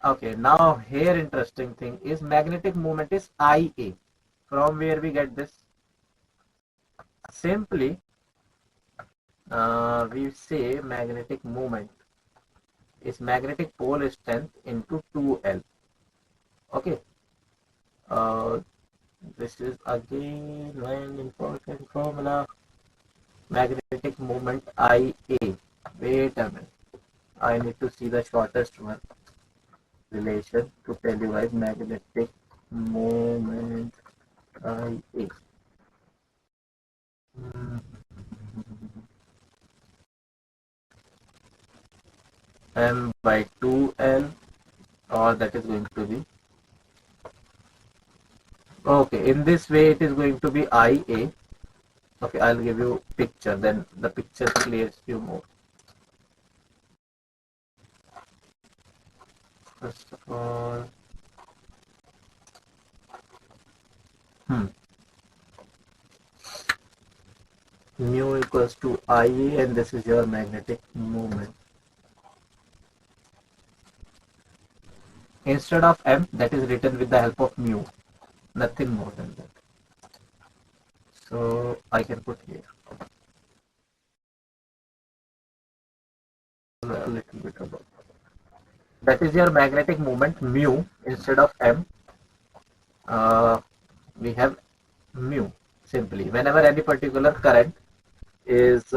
Okay, now here interesting thing is magnetic moment is IA. From where we get this? Simply we say magnetic moment is magnetic pole strength into 2L. Okay, this is again an important formula. Magnetic moment IA. Wait a minute, I need to see the shortest one relation to tell you guys magnetic moment IA. M by 2L, or that is going to be, okay, in this way it is going to be IA. Okay, I'll give you picture, then the picture clears you more. First of all, mu equals to IA, and this is your magnetic moment. Instead of M, that is written with the help of mu, nothing more than that. So I can put here a little bit about that is your magnetic moment mu. Instead of M, we have mu. Simply, whenever any particular current is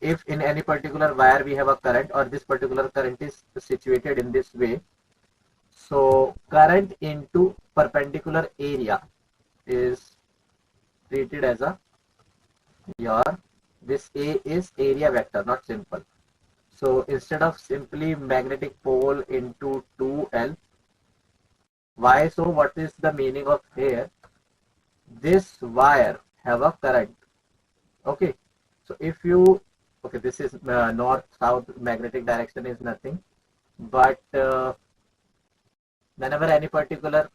if in any particular wire we have a current, or this particular current is situated in this way, so current into perpendicular area is treated as a this A is area vector, not simple. So instead of simply magnetic pole into 2L, why? So what is the meaning of here? This wire have a current. Okay, so if you, okay, this is north south magnetic direction is nothing but whenever any particular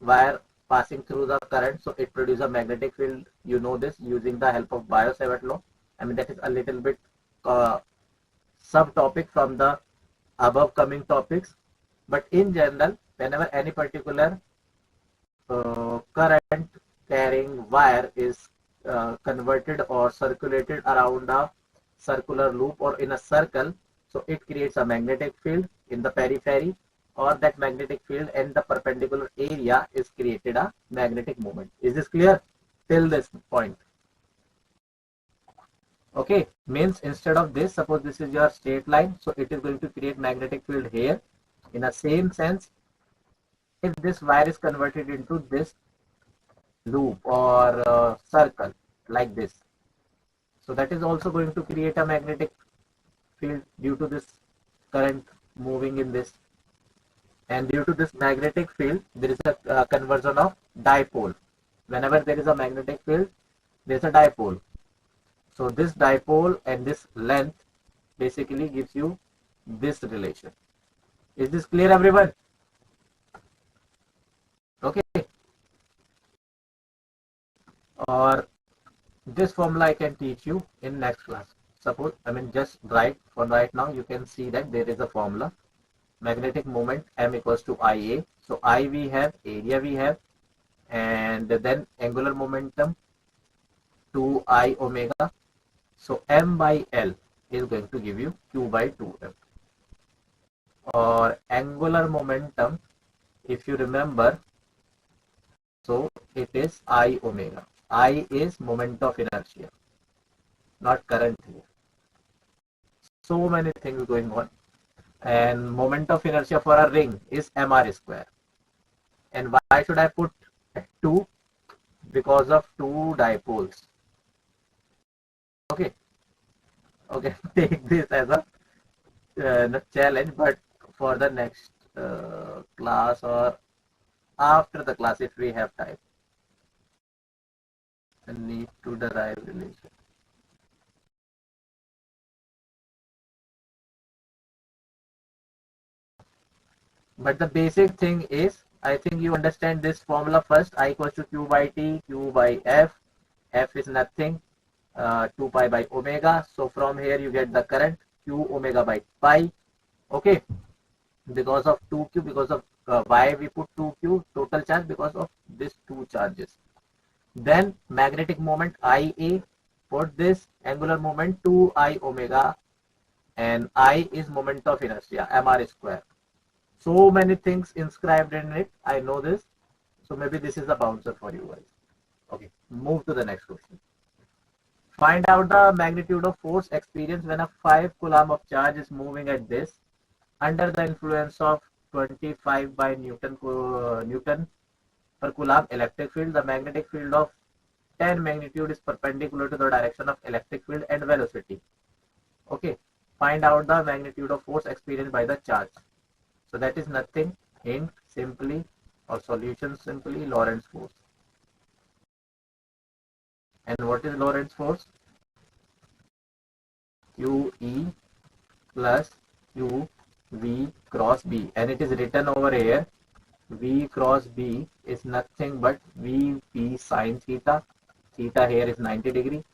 wire passing through the current, so it produces a magnetic field. You know this using the help of Biot-Savart law. I mean, that is a little bit subtopic from the above coming topics, but in general, whenever any particular current carrying wire is converted or circulated around a circular loop or in a circle, so it creates a magnetic field in the periphery, or that magnetic field and the perpendicular area is created a magnetic moment. Is this clear till this point? Okay, means instead of this, suppose this is your straight line, so it is going to create magnetic field here. In the same sense, if this wire is converted into this loop or circle like this, so that is also going to create a magnetic field due to this current moving in this. And due to this magnetic field, there is a conversion of dipole. Whenever there is a magnetic field, there is a dipole. So this dipole and this length basically gives you this relation. Is this clear, everyone? Okay. Or this formula I can teach you in next class. Suppose, just write for right now, you can see that there is a formula. Magnetic moment M equals to IA. So I we have, area we have, and then angular momentum 2I omega. So M by L is going to give you Q by 2M. Or angular momentum, if you remember, so it is I omega. I is moment of inertia, not current here. So many things going on. And moment of inertia for a ring is mr square. And why should I put 2? Because of two dipoles. Okay. Okay. Take this as a challenge, but for the next class or after the class, if we have time, I need to derive relation. But the basic thing is, I think you understand this formula first. I equals to Q by T, Q by F. F is nothing, 2 pi by omega. So from here you get the current, Q omega by pi. Okay. Because of 2Q, because of why we put 2Q, total charge, because of these two charges. Then magnetic moment IA, put this angular moment 2I omega, and I is moment of inertia, mr square. So many things inscribed in it. I know this. So maybe this is the bouncer for you guys. Okay, move to the next question. Find out the magnitude of force experienced when a 5 Coulomb of charge is moving at this under the influence of 25 by Newton per Coulomb electric field. The magnetic field of 10 magnitude is perpendicular to the direction of electric field and velocity. Okay, find out the magnitude of force experienced by the charge. So that is nothing, hint simply, or solution simply, Lorentz force. And what is Lorentz force? QE plus QV cross B. And it is written over here, V cross B is nothing but VP sine theta. Theta here is 90 degree,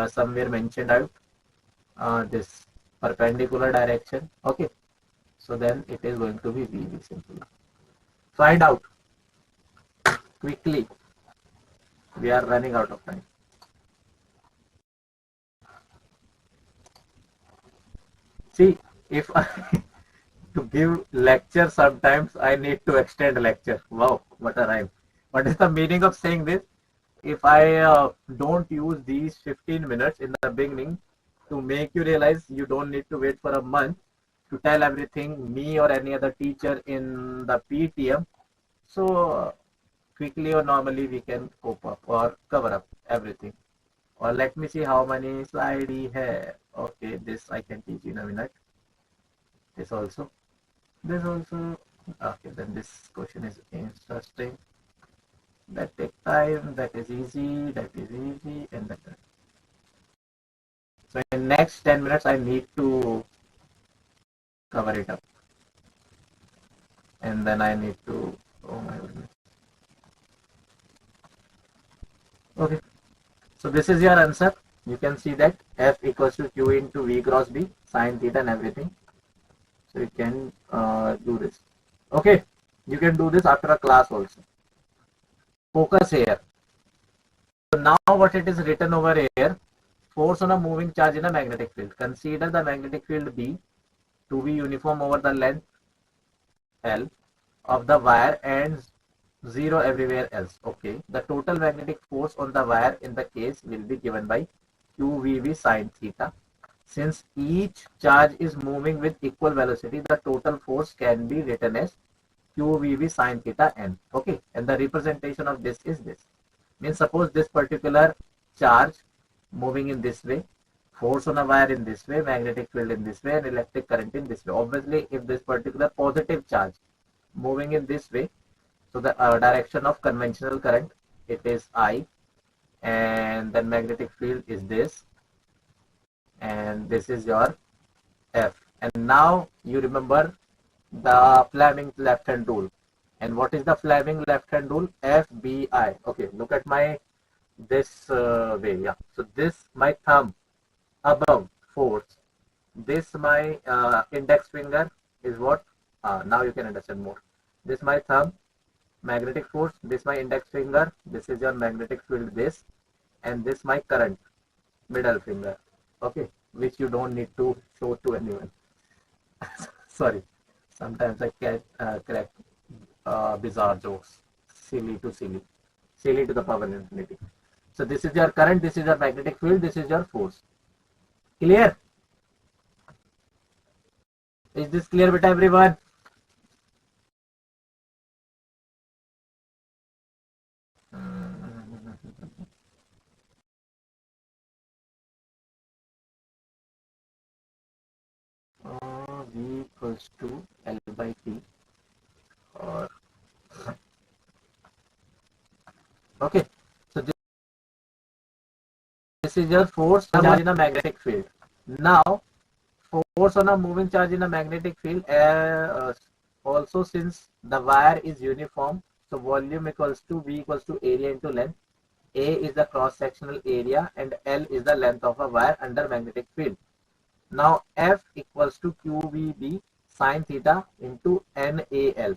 somewhere mentioned out, this perpendicular direction. Okay. So then it is going to be VV simply. Find out quickly. We are running out of time. See, if I to give lecture, sometimes I need to extend lecture. Wow, what a rhyme. What is the meaning of saying this? If I don't use these 15 minutes in the beginning to make you realize you don't need to wait for a month to tell everything, me or any other teacher in the PTM, so quickly or normally we can cope up or cover up everything. Or let me see how many slides we have. Okay, this I can teach in a minute. This also. This also. Okay, then this question is interesting. That takes time. That is easy. That is easy. And that. So in next 10 minutes, I need to cover it up. And then I need to. Oh my goodness. Okay. So this is your answer. You can see that F equals to Q into V cross B, sine theta and everything. So you can do this. Okay. You can do this after a class also. Focus here. So now what it is written over here, force on a moving charge in a magnetic field. Consider the magnetic field B to be uniform over the length L of the wire and 0 everywhere else. Okay. The total magnetic force on the wire in the case will be given by QVV sine theta. Since each charge is moving with equal velocity, the total force can be written as QVV sine theta n. Okay. And the representation of this is this. Means suppose this particular charge moving in this way, force on a wire in this way, magnetic field in this way, and electric current in this way. Obviously, if this particular positive charge moving in this way, so the direction of conventional current, it is I, and then magnetic field is this, and this is your F. And now you remember the Fleming's left hand rule. And what is the Fleming left hand rule? FBI. Okay, look at my this way. Yeah. So this my thumb above force. This my index finger is what? Now you can understand more. This my thumb, magnetic force. This my index finger. This is your magnetic field. This, and this my current, middle finger. Okay, which you don't need to show to anyone. Sorry, sometimes I can crack bizarre jokes, silly to the power infinity. So this is your current, this is your magnetic field, this is your force. Clear? Is this clear with everyone? V equals to L by T, or okay. So this is your force charge in a magnetic field. Now force on a moving charge in a magnetic field, also since the wire is uniform, so volume equals to V equals to area into length. A is the cross sectional area and L is the length of a wire under magnetic field. Now F equals to QVB sine theta into NAL.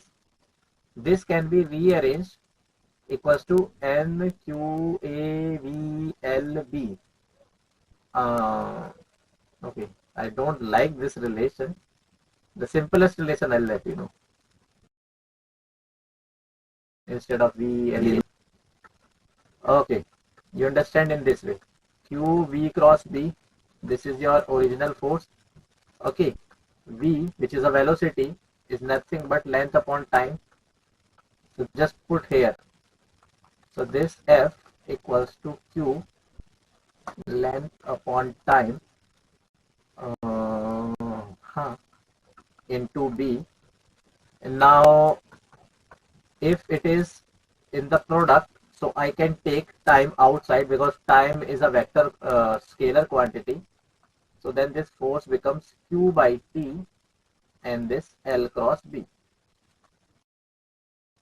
This can be rearranged equals to NQAVLB. Okay, I don't like this relation. The simplest relation I'll let you know. Instead of V and A. Okay, you understand in this way. Q V cross B. This is your original force. Okay, V, which is a velocity, is nothing but length upon time. So just put here. So this F equals to Q, length upon time, into B. And now if it is in the product, so I can take time outside because time is a vector scalar quantity. So then this force becomes Q by T and this L cross B.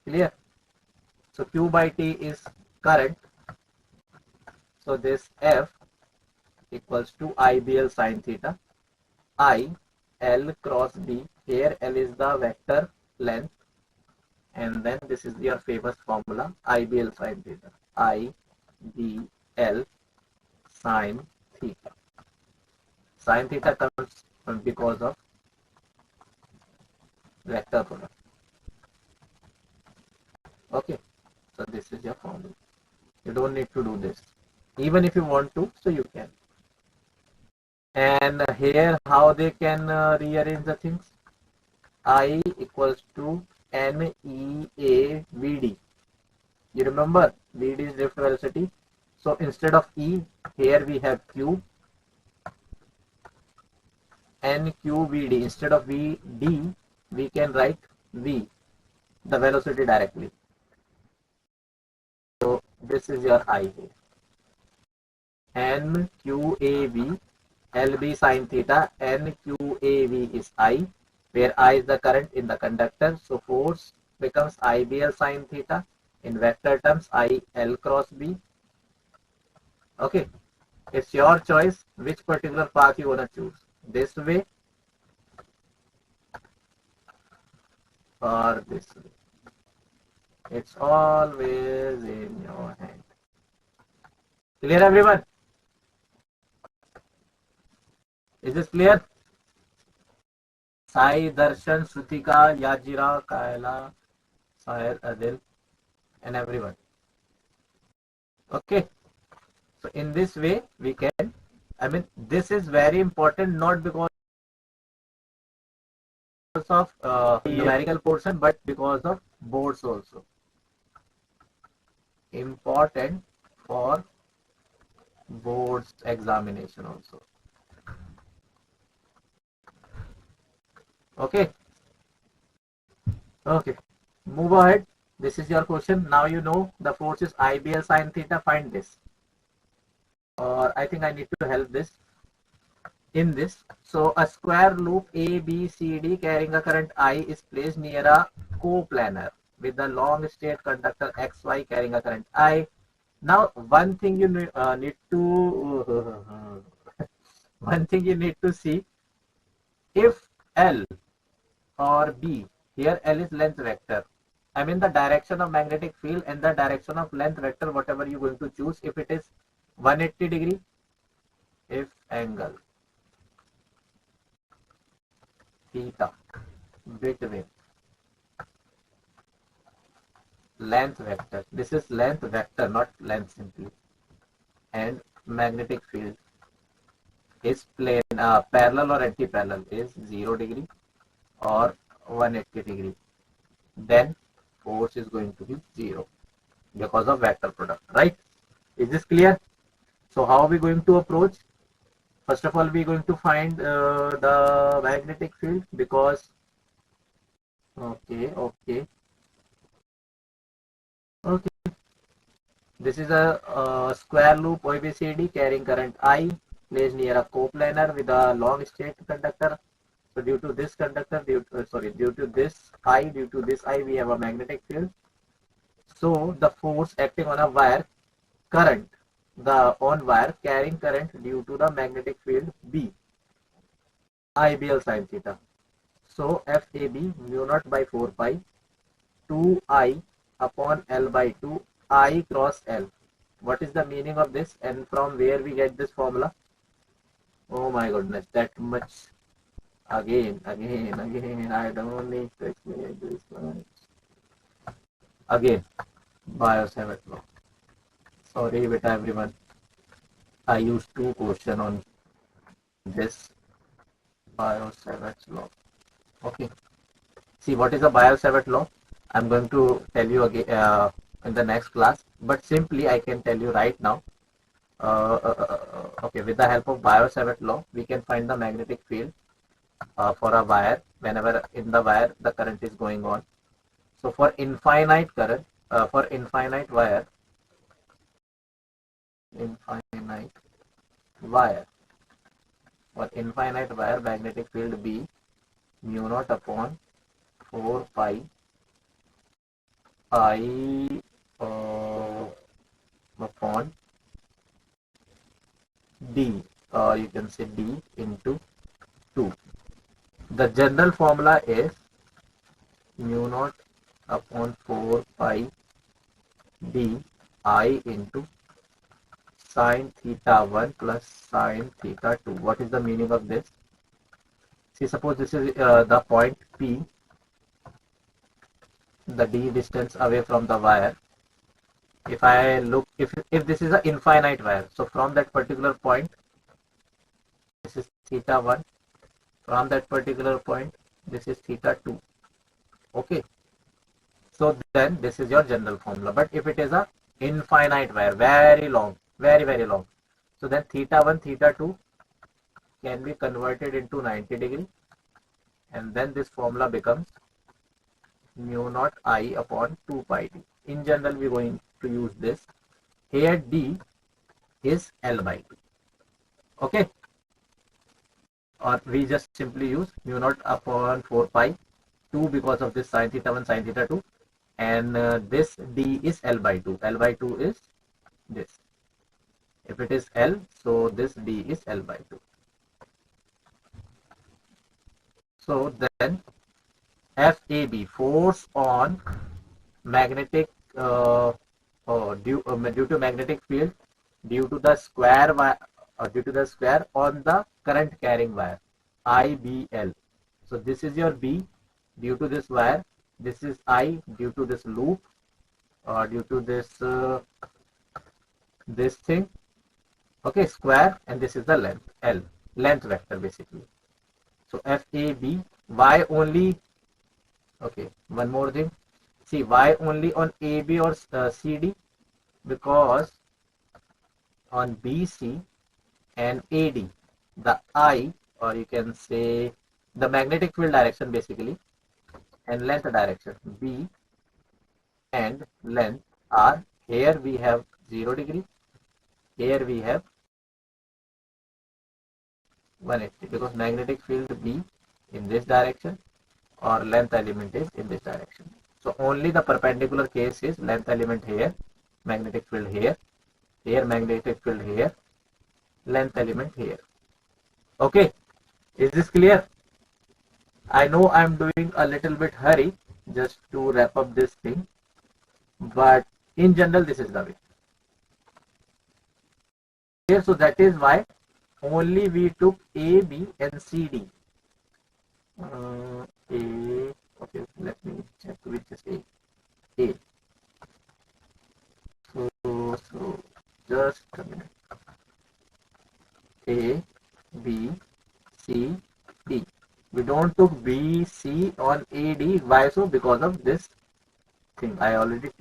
Clear? So Q by T is current. So this F equals to IBL sine theta. I L cross B. Here L is the vector length. And then this is your famous formula, IBL sine theta. IBL sine theta. Sine theta comes because of vector product. Okay, so this is your formula. You don't need to do this. Even if you want to, so you can. And here how they can rearrange the things. I equals to NEAVD. You remember VD is drift velocity. So instead of E, here we have Q. NQVD. Instead of VD, we can write V, the velocity directly. So this is your I here. NQAV, LB sine theta, NQAV is I, where I is the current in the conductor. So force becomes IBL sine theta. In vector terms, IL cross B. Okay, it's your choice which particular path you want to choose. This way or this way. It's always in your hand. Clear, everyone? Is this clear? Sai, Darshan, Sutika, Yajira, Kaila, Sahir, Adil, and everyone. Okay. So in this way we can, this is very important, not because of numerical portion, but because of boards also. Important for boards examination also. Okay. Okay. Move ahead. This is your question. Now you know the force is IBL sine theta. Find this. Or I think I need to help this. in this. So a square loop A, B, C, D carrying a current I is placed near a coplanar with the long state conductor XY carrying a current I. Now, one thing you need to one thing you need to see, if L or B, here L is length vector. I mean the direction of magnetic field and the direction of length vector, whatever you're going to choose. If it is 180 degree, if angle theta between length vector, this is length vector, not length simply, and magnetic field is plane parallel or anti-parallel is 0 degree or 180 degree, then force is going to be 0 because of vector product, right? Is this clear? So how are we going to approach? First of all, we are going to find the magnetic field, because okay, this is a square loop OBCD carrying current I, placed near a coplanar with a long straight conductor. So due to this conductor, due to this I, we have a magnetic field. So the force acting on a wire, current, the on wire carrying current due to the magnetic field B, IBL sin theta. So FAB mu naught by 4 pi 2I upon L by 2 I cross L. What is the meaning of this, and from where we get this formula? Oh my goodness, that much. Again, I don't need to explain this one. Again, Bio-Savart law. Sorry with everyone. I used two questions on this Bio-Savart law. Okay. See, what is a Bio-Savart law? I'm going to tell you again in the next class, but simply I can tell you right now. Okay, with the help of Bio-Savart law, we can find the magnetic field for a wire whenever in the wire the current is going on. So for infinite current, for infinite wire, magnetic field B mu naught upon 4 pi I upon D, you can say D into 2. The general formula is mu naught upon 4 pi D I into sine theta 1 plus sine theta 2. What is the meaning of this? See, suppose this is the point P, the D distance away from the wire. If I look, if this is an infinite wire, so from that particular point, this is theta 1. From that particular point, this is theta 2. Okay. So then this is your general formula. But if it is a infinite wire, very long, very long, so then theta 1, theta 2 can be converted into 90 degree, and then this formula becomes mu naught I upon 2 pi d. In general, we are going to use this. Here D is L by 2. Okay. Or we just simply use mu naught upon 4 pi 2 because of this sine theta 1, sine theta 2, and this D is L by 2. L by 2 is this. If it is L, so this D is L by 2. So then FAB, force on magnetic due to magnetic field due to the square on the current carrying wire IBL. So this is your B due to this wire. This is I due to this loop, due to this thing. Okay, square, and this is the length L, length vector basically. So FAB, why only? Okay, one more thing. See, why only on AB or CD? Because on BC and AD, the I, or you can say the magnetic field direction basically, and length direction B and length are, here we have 0 degree, here we have 180, because magnetic field B in this direction or length element is in this direction. So only the perpendicular case is length element here, magnetic field here, here magnetic field here, length element here. Okay, is this clear? I know I'm doing a little bit hurry just to wrap up this thing, but in general this is the way. Okay, so that is why only we took A, B and C, D. A, okay, let me check which is A. A. So just a minute. A, B, C, D. We don't took B, C on A, D. Why so? Because of this thing I already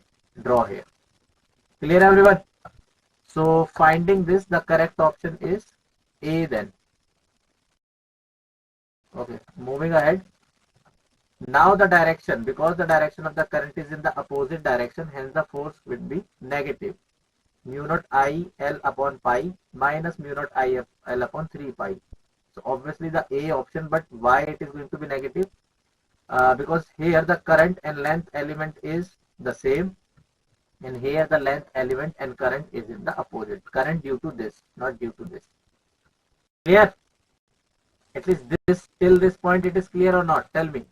draw here. Clear everyone? So finding this, the correct option is A then. Okay, moving ahead. Now the direction, because the direction of the current is in the opposite direction, hence the force would be negative. Mu naught I L upon pi minus mu naught I F L upon 3 pi. So obviously the A option, but why it is going to be negative? Because here the current and length element is the same, and here the length element and current is in the opposite. Current due to this, not due to this. Clear? At least this till this point it is clear or not? Tell me.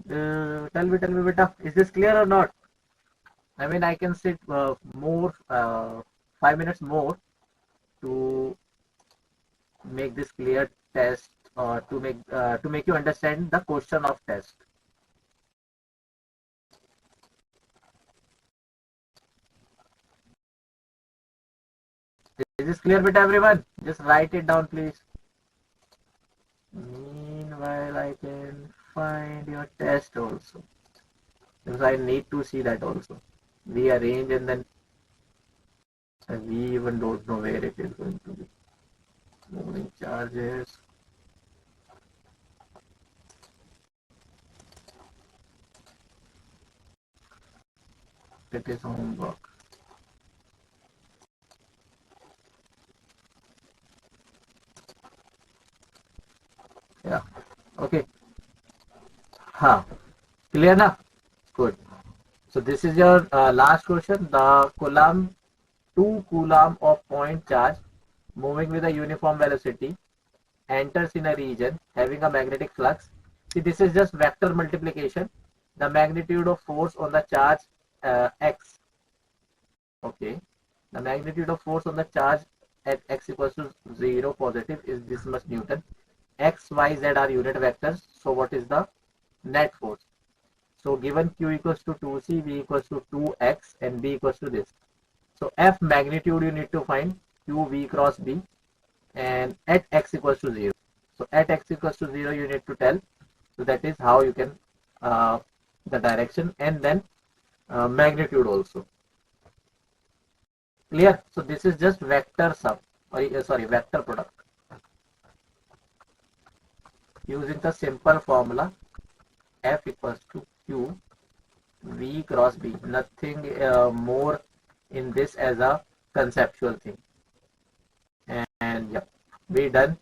Tell me, beta. Is this clear or not? I mean, I can sit more 5 minutes more to make this clear test, or to make you understand the question of test. Is this clear, beta, everyone? Just write it down, please. Meanwhile, I can find your test also, because I need to see that also. We arrange and then we even don't know where it is going to be. Moving charges. It is homework. Yeah. Okay. Clear now? Good. So this is your last question. The Coulomb, 2 Coulomb of point charge moving with a uniform velocity enters in a region having a magnetic flux. See, this is just vector multiplication. The magnitude of force on the charge x. Okay. The magnitude of force on the charge at x equals to 0 positive is this much Newton. X, Y, Z are unit vectors. So what is the net force? So given Q equals to 2C, V equals to 2X and B equals to this. So F magnitude you need to find, Q V cross B, and at X equals to 0. So at X equals to 0 you need to tell. So that is how you can the direction and then magnitude also. Clear? So this is just vector sum, or sorry, vector product. Using the simple formula, F equals to Q V cross B. Nothing more in this as a conceptual thing. And yeah, we done.